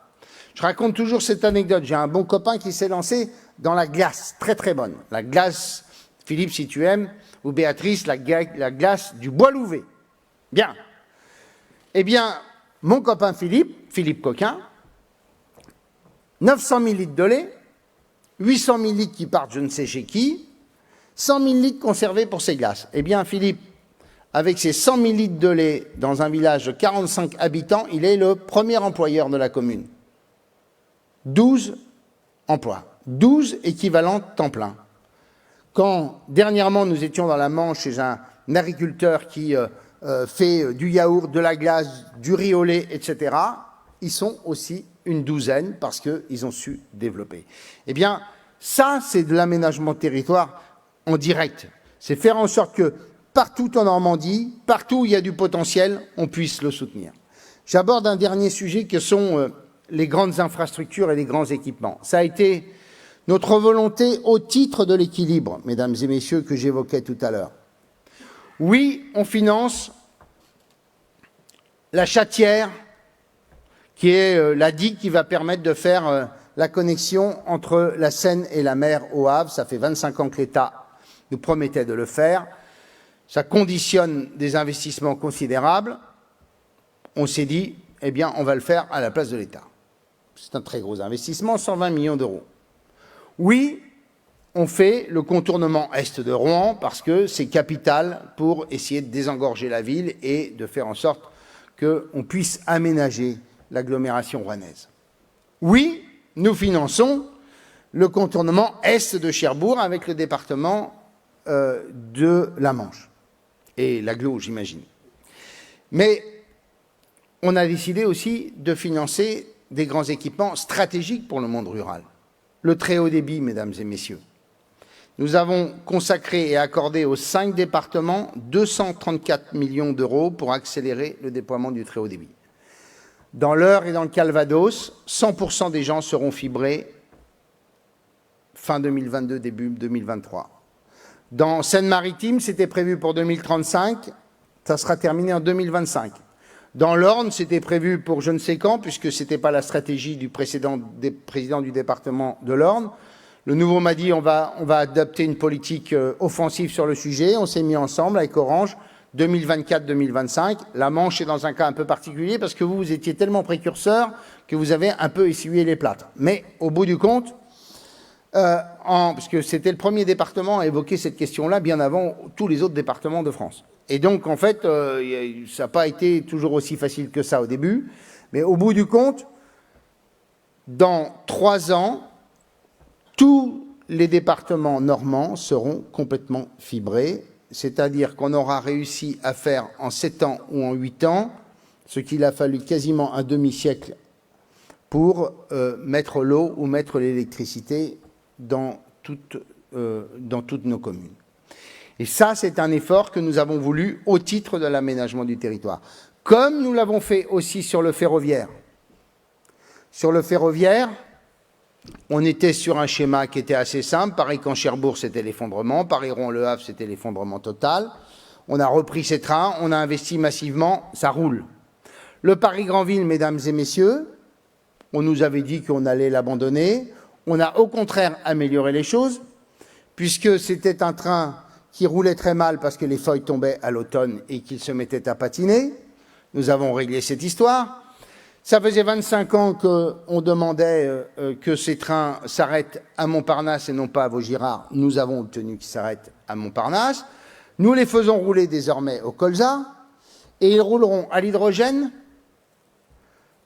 Je raconte toujours cette anecdote. J'ai un bon copain qui s'est lancé dans la glace, très très bonne. La glace, Philippe, si tu aimes, ou Béatrice, la glace du Bois Louvet. Bien. Eh bien, mon copain Philippe Coquin, 900 000 litres de lait, 800 000 litres qui partent je ne sais chez qui, 100 000 litres conservés pour ses glaces. Eh bien, Philippe, avec ses 100 000 litres de lait dans un village de 45 habitants, il est le premier employeur de la commune. 12 emplois, 12 équivalents temps plein. Quand, dernièrement, nous étions dans la Manche chez un agriculteur qui fait du yaourt, de la glace, du riz au lait, etc., ils sont aussi une douzaine parce qu'ils ont su développer. Eh bien, ça, c'est de l'aménagement de territoire en direct. C'est faire en sorte que partout en Normandie, partout où il y a du potentiel, on puisse le soutenir. J'aborde un dernier sujet que sont les grandes infrastructures et les grands équipements. Ça a été notre volonté au titre de l'équilibre, mesdames et messieurs, que j'évoquais tout à l'heure. Oui, on finance la chatière qui est la digue qui va permettre de faire la connexion entre la Seine et la mer au Havre. Ça fait 25 ans que l'État nous promettait de le faire. Ça conditionne des investissements considérables. On s'est dit, eh bien, on va le faire à la place de l'État. C'est un très gros investissement, 120 millions d'euros. Oui, on fait le contournement est de Rouen parce que c'est capital pour essayer de désengorger la ville et de faire en sorte qu'on puisse aménager l'agglomération rouennaise. Oui, nous finançons le contournement est de Cherbourg avec le département de la Manche et l'agglo, j'imagine. Mais on a décidé aussi de financer des grands équipements stratégiques pour le monde rural. Le très haut débit, mesdames et messieurs. Nous avons consacré et accordé aux 5 départements 234 millions d'euros pour accélérer le déploiement du très haut débit. Dans l'Eure et dans le Calvados, 100% des gens seront fibrés fin 2022, début 2023. Dans Seine-Maritime, c'était prévu pour 2035, ça sera terminé en 2025. Dans l'Orne, c'était prévu pour je ne sais quand, puisque ce n'était pas la stratégie du précédent président du département de l'Orne. Le nouveau m'a dit on va adopter une politique offensive sur le sujet. On s'est mis ensemble avec Orange, 2024-2025. La Manche est dans un cas un peu particulier parce que vous étiez tellement précurseurs que vous avez un peu essuyé les plâtres. Mais au bout du compte, parce que c'était le premier département à évoquer cette question-là bien avant tous les autres départements de France. Et donc, en fait, ça n'a pas été toujours aussi facile que ça au début. Mais au bout du compte, dans 3 ans, tous les départements normands seront complètement fibrés. C'est-à-dire qu'on aura réussi à faire en 7 ans ou en 8 ans ce qu'il a fallu quasiment un demi-siècle pour mettre l'eau ou mettre l'électricité dans toutes nos communes. Et ça, c'est un effort que nous avons voulu au titre de l'aménagement du territoire. Comme nous l'avons fait aussi sur le ferroviaire. Sur le ferroviaire, on était sur un schéma qui était assez simple. Paris qu'en Cherbourg, c'était l'effondrement. Paris-Rouen-Le Havre, c'était l'effondrement total. On a repris ces trains, on a investi massivement, ça roule. Le Paris-Granville, mesdames et messieurs, on nous avait dit qu'on allait l'abandonner. On a au contraire amélioré les choses, puisque c'était un train qui roulait très mal parce que les feuilles tombaient à l'automne et qu'il se mettait à patiner. Nous avons réglé cette histoire. Ça faisait 25 ans qu'on demandait que ces trains s'arrêtent à Montparnasse et non pas à Vaugirard. Nous avons obtenu qu'ils s'arrêtent à Montparnasse. Nous les faisons rouler désormais au colza et ils rouleront à l'hydrogène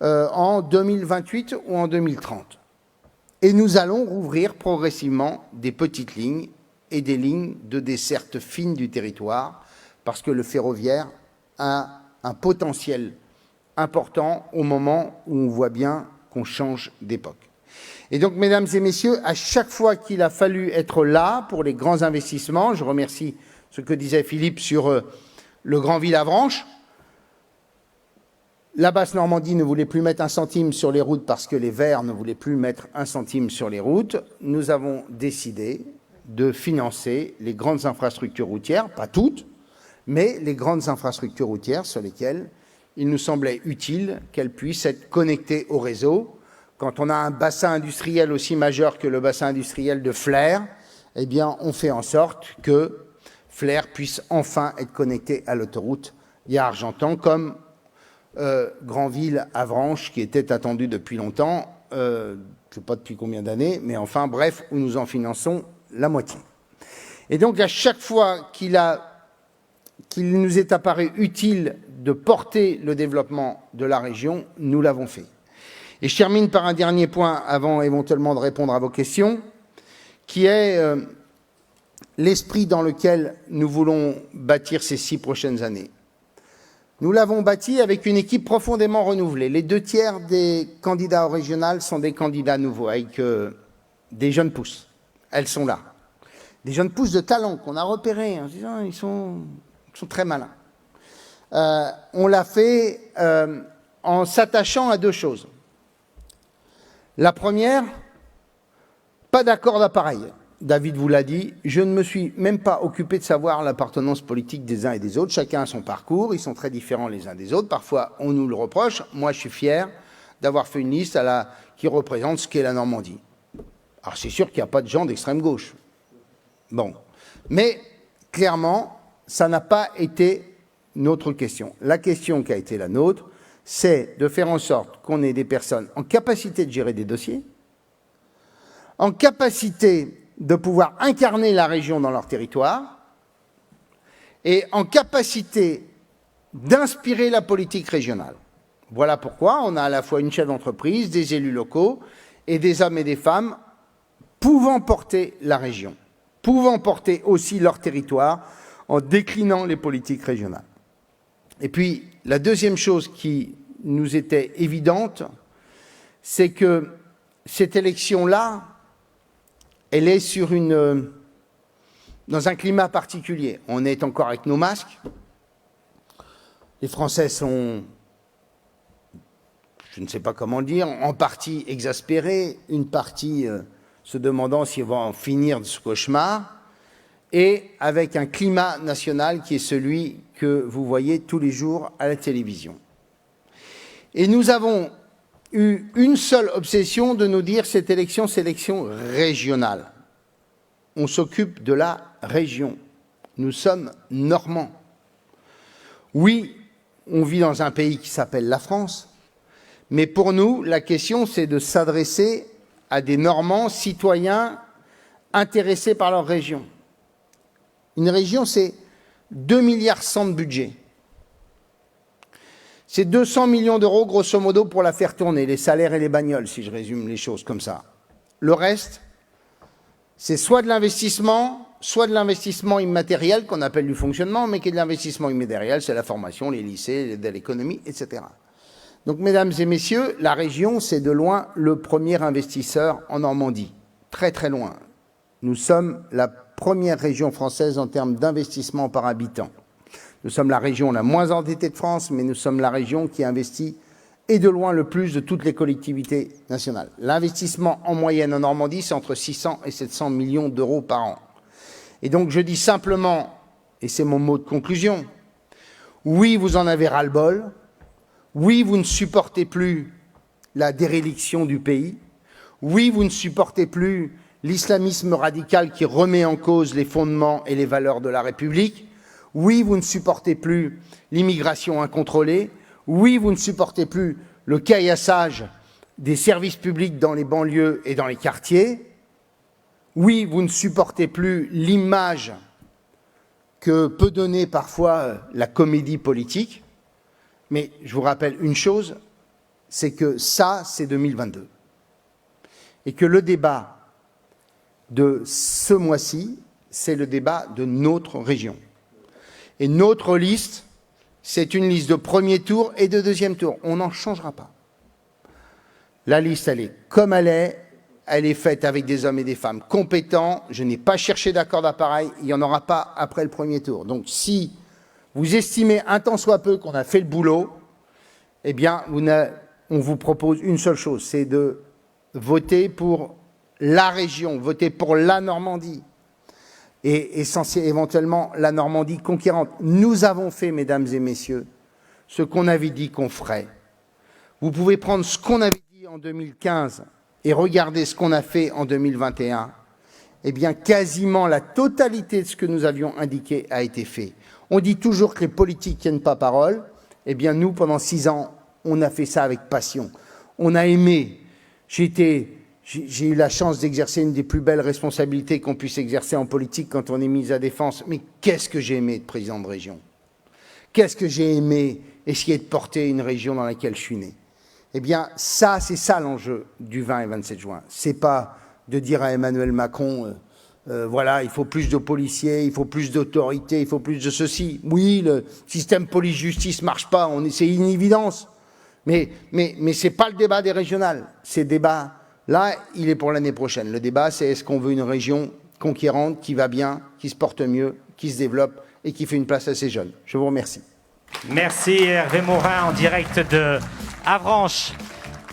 en 2028 ou en 2030. Et nous allons rouvrir progressivement des petites lignes et des lignes de desserte fine du territoire, parce que le ferroviaire a un potentiel important au moment où on voit bien qu'on change d'époque. Et donc, mesdames et messieurs, à chaque fois qu'il a fallu être là pour les grands investissements, je remercie ce que disait Philippe sur le Granville-Avranches, la Basse-Normandie ne voulait plus mettre 1 centime sur les routes parce que les Verts ne voulaient plus mettre 1 centime sur les routes. Nous avons décidé de financer les grandes infrastructures routières, pas toutes, mais les grandes infrastructures routières sur lesquelles il nous semblait utile qu'elles puissent être connectées au réseau. Quand on a un bassin industriel aussi majeur que le bassin industriel de Flers, eh bien, on fait en sorte que Flers puisse enfin être connecté à l'autoroute via Argentan, comme Granville-Avranches, qui était attendu depuis longtemps, je ne sais pas depuis combien d'années, mais enfin, bref, où nous en finançons la moitié. Et donc, à chaque fois qu'il nous est apparu utile de porter le développement de la région, nous l'avons fait. Et je termine par un dernier point, avant éventuellement de répondre à vos questions, qui est l'esprit dans lequel nous voulons bâtir ces 6 prochaines années. Nous l'avons bâti avec une équipe profondément renouvelée. Les 2 tiers des candidats au régional sont des candidats nouveaux, avec des jeunes pousses. Elles sont là. Des jeunes pousses de talent qu'on a repérés, en disant ils sont très malins. On l'a fait en s'attachant à 2 choses. La première, pas d'accord d'appareil. David vous l'a dit, je ne me suis même pas occupé de savoir l'appartenance politique des uns et des autres. Chacun a son parcours, ils sont très différents les uns des autres. Parfois, on nous le reproche. Moi, je suis fier d'avoir fait une liste qui représente ce qu'est la Normandie. Alors c'est sûr qu'il n'y a pas de gens d'extrême gauche. Bon. Mais clairement, ça n'a pas été notre question. La question qui a été la nôtre, c'est de faire en sorte qu'on ait des personnes en capacité de gérer des dossiers, en capacité de pouvoir incarner la région dans leur territoire et en capacité d'inspirer la politique régionale. Voilà pourquoi on a à la fois une chef d'entreprise, des élus locaux et des hommes et des femmes pouvant porter la région, pouvant porter aussi leur territoire en déclinant les politiques régionales. Et puis, la deuxième chose qui nous était évidente, c'est que cette élection-là, elle est dans un climat particulier. On est encore avec nos masques. Les Français sont, je ne sais pas comment le dire, en partie exaspérés, une partie se demandant s'ils vont en finir de ce cauchemar, et avec un climat national qui est celui que vous voyez tous les jours à la télévision. Et nous avons eu une seule obsession de nous dire cette élection, c'est l'élection régionale. On s'occupe de la région. Nous sommes normands. Oui, on vit dans un pays qui s'appelle la France, mais pour nous, la question, c'est de s'adresser à des Normands citoyens intéressés par leur région. Une région, c'est 2,1 milliards de budget. C'est 200 millions d'euros, grosso modo, pour la faire tourner, les salaires et les bagnoles, si je résume les choses comme ça. Le reste, c'est soit de l'investissement immatériel, qu'on appelle du fonctionnement, mais qui est de l'investissement immatériel, c'est la formation, les lycées, l'économie, etc. Donc, mesdames et messieurs, la région, c'est de loin le premier investisseur en Normandie. Très, très loin. Nous sommes la première région française en termes d'investissement par habitant. Nous sommes la région la moins endettée de France, mais nous sommes la région qui investit et de loin le plus de toutes les collectivités nationales. L'investissement en moyenne en Normandie, c'est entre 600 et 700 millions d'euros par an. Et donc je dis simplement, et c'est mon mot de conclusion, oui, vous en avez ras-le-bol, oui, vous ne supportez plus la déréliction du pays, oui, vous ne supportez plus l'islamisme radical qui remet en cause les fondements et les valeurs de la République, oui, vous ne supportez plus l'immigration incontrôlée, oui, vous ne supportez plus le caillassage des services publics dans les banlieues et dans les quartiers, oui, vous ne supportez plus l'image que peut donner parfois la comédie politique, mais je vous rappelle une chose, c'est que ça, c'est 2022. Et que le débat de ce mois-ci, c'est le débat de notre région. Et notre liste, c'est une liste de premier tour et de deuxième tour. On n'en changera pas. La liste, elle est comme elle est faite avec des hommes et des femmes compétents. Je n'ai pas cherché d'accord d'appareil, il n'y en aura pas après le premier tour. Donc si vous estimez un tant soit peu qu'on a fait le boulot, eh bien, on vous propose une seule chose, c'est de voter pour la région, voter pour la Normandie. Et éventuellement la Normandie conquérante. Nous avons fait, mesdames et messieurs, ce qu'on avait dit qu'on ferait. Vous pouvez prendre ce qu'on avait dit en 2015 et regarder ce qu'on a fait en 2021. Eh bien, quasiment la totalité de ce que nous avions indiqué a été fait. On dit toujours que les politiques tiennent pas parole. Eh bien, nous, pendant 6 ans, on a fait ça avec passion. On a aimé. J'ai eu la chance d'exercer une des plus belles responsabilités qu'on puisse exercer en politique quand on est mis à défense. Mais qu'est-ce que j'ai aimé être président de région? Qu'est-ce que j'ai aimé essayer de porter une région dans laquelle je suis né? Eh bien, ça, c'est ça l'enjeu du 20 et 27 juin. C'est pas de dire à Emmanuel Macron, voilà, il faut plus de policiers, il faut plus d'autorité, il faut plus de ceci. Oui, le système police-justice marche pas, c'est une évidence. Mais c'est pas le débat des régionales. Ces débats là, il est pour l'année prochaine. Le débat, c'est est-ce qu'on veut une région conquérante, qui va bien, qui se porte mieux, qui se développe et qui fait une place à ses jeunes. Je vous remercie. Merci Hervé Morin en direct de Avranches.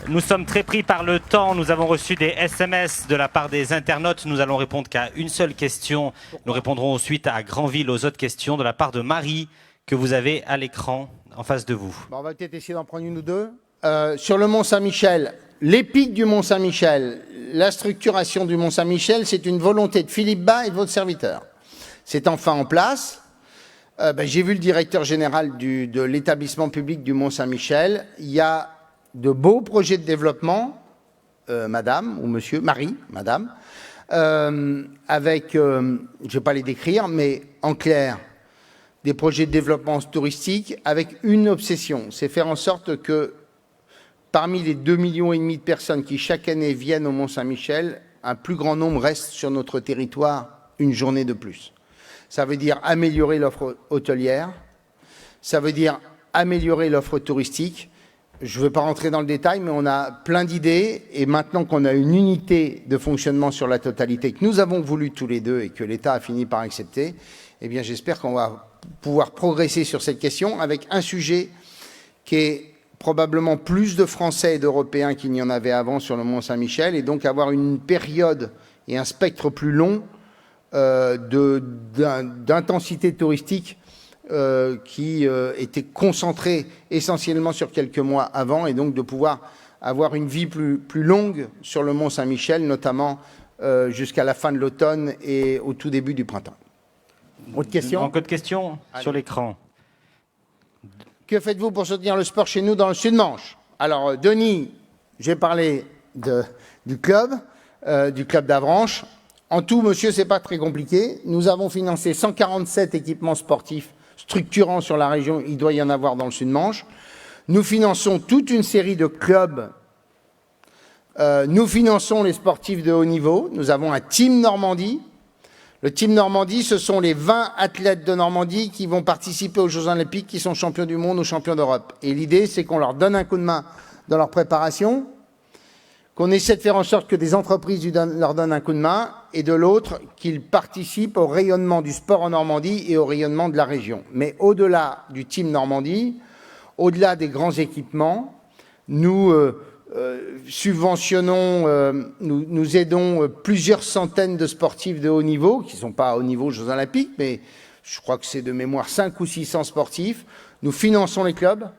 Nous sommes très pris par le temps. Nous avons reçu des SMS de la part des internautes. Nous allons répondre qu'à une seule question. Nous répondrons ensuite à Granville aux autres questions de la part de Marie que vous avez à l'écran en face de vous. Bon, on va peut-être essayer d'en prendre une ou deux. Sur le Mont-Saint-Michel, l'épique du Mont-Saint-Michel, la structuration du Mont-Saint-Michel, c'est une volonté de Philippe Bas et de votre serviteur. C'est enfin en place. J'ai vu le directeur général de l'établissement public du Mont-Saint-Michel. Il y a de beaux projets de développement, madame ou monsieur, Marie, madame, avec, je ne vais pas les décrire, mais en clair, des projets de développement touristique avec une obsession, c'est faire en sorte que parmi les 2,5 millions de personnes qui chaque année viennent au Mont-Saint-Michel, un plus grand nombre reste sur notre territoire une journée de plus. Ça veut dire améliorer l'offre hôtelière, ça veut dire améliorer l'offre touristique. Je ne veux pas rentrer dans le détail, mais on a plein d'idées. Et maintenant qu'on a une unité de fonctionnement sur la totalité, que nous avons voulu tous les deux et que l'État a fini par accepter, eh bien j'espère qu'on va pouvoir progresser sur cette question avec un sujet qui est probablement plus de Français et d'Européens qu'il n'y en avait avant sur le Mont-Saint-Michel, et donc avoir une période et un spectre plus long d'intensité touristique qui était concentré essentiellement sur quelques mois avant, et donc de pouvoir avoir une vie plus longue sur le Mont-Saint-Michel, notamment jusqu'à la fin de l'automne et au tout début du printemps. Autre question ? Encore de questions sur l'écran. Que faites-vous pour soutenir le sport chez nous dans le Sud-Manche? Alors, Denis, j'ai parlé du club d'Avranches. En tout, monsieur, c'est pas très compliqué. Nous avons financé 147 équipements sportifs structurants sur la région. Il doit y en avoir dans le Sud-Manche. Nous finançons toute une série de clubs. Nous finançons les sportifs de haut niveau. Nous avons un Team Normandie. Le Team Normandie, ce sont les 20 athlètes de Normandie qui vont participer aux Jeux Olympiques, qui sont champions du monde ou champions d'Europe. Et l'idée, c'est qu'on leur donne un coup de main dans leur préparation, qu'on essaie de faire en sorte que des entreprises leur donnent un coup de main, et de l'autre, qu'ils participent au rayonnement du sport en Normandie et au rayonnement de la région. Mais au-delà du Team Normandie, au-delà des grands équipements, nous subventionnons, nous aidons plusieurs centaines de sportifs de haut niveau, qui ne sont pas à haut niveau aux Jeux Olympiques, mais je crois que c'est de mémoire 500 ou 600 sportifs. Nous finançons les clubs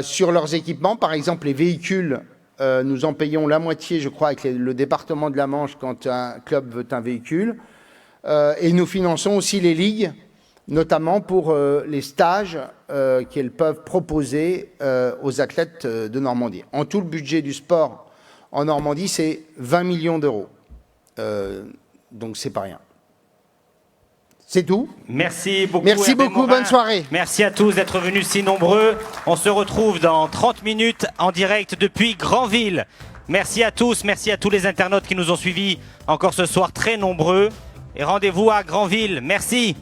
sur leurs équipements. Par exemple, les véhicules, nous en payons la moitié, je crois, avec le département de la Manche quand un club veut un véhicule. Et nous finançons aussi les ligues, notamment pour les stages qu'elles peuvent proposer aux athlètes de Normandie. En tout, le budget du sport en Normandie, c'est 20 millions d'euros. Donc, c'est pas rien. C'est tout. Merci beaucoup. Merci Hervé beaucoup, Morin. bonne soirée. Merci à tous d'être venus si nombreux. On se retrouve dans 30 minutes en direct depuis Granville. Merci à tous les internautes qui nous ont suivis encore ce soir, très nombreux. Et rendez-vous à Granville. Merci.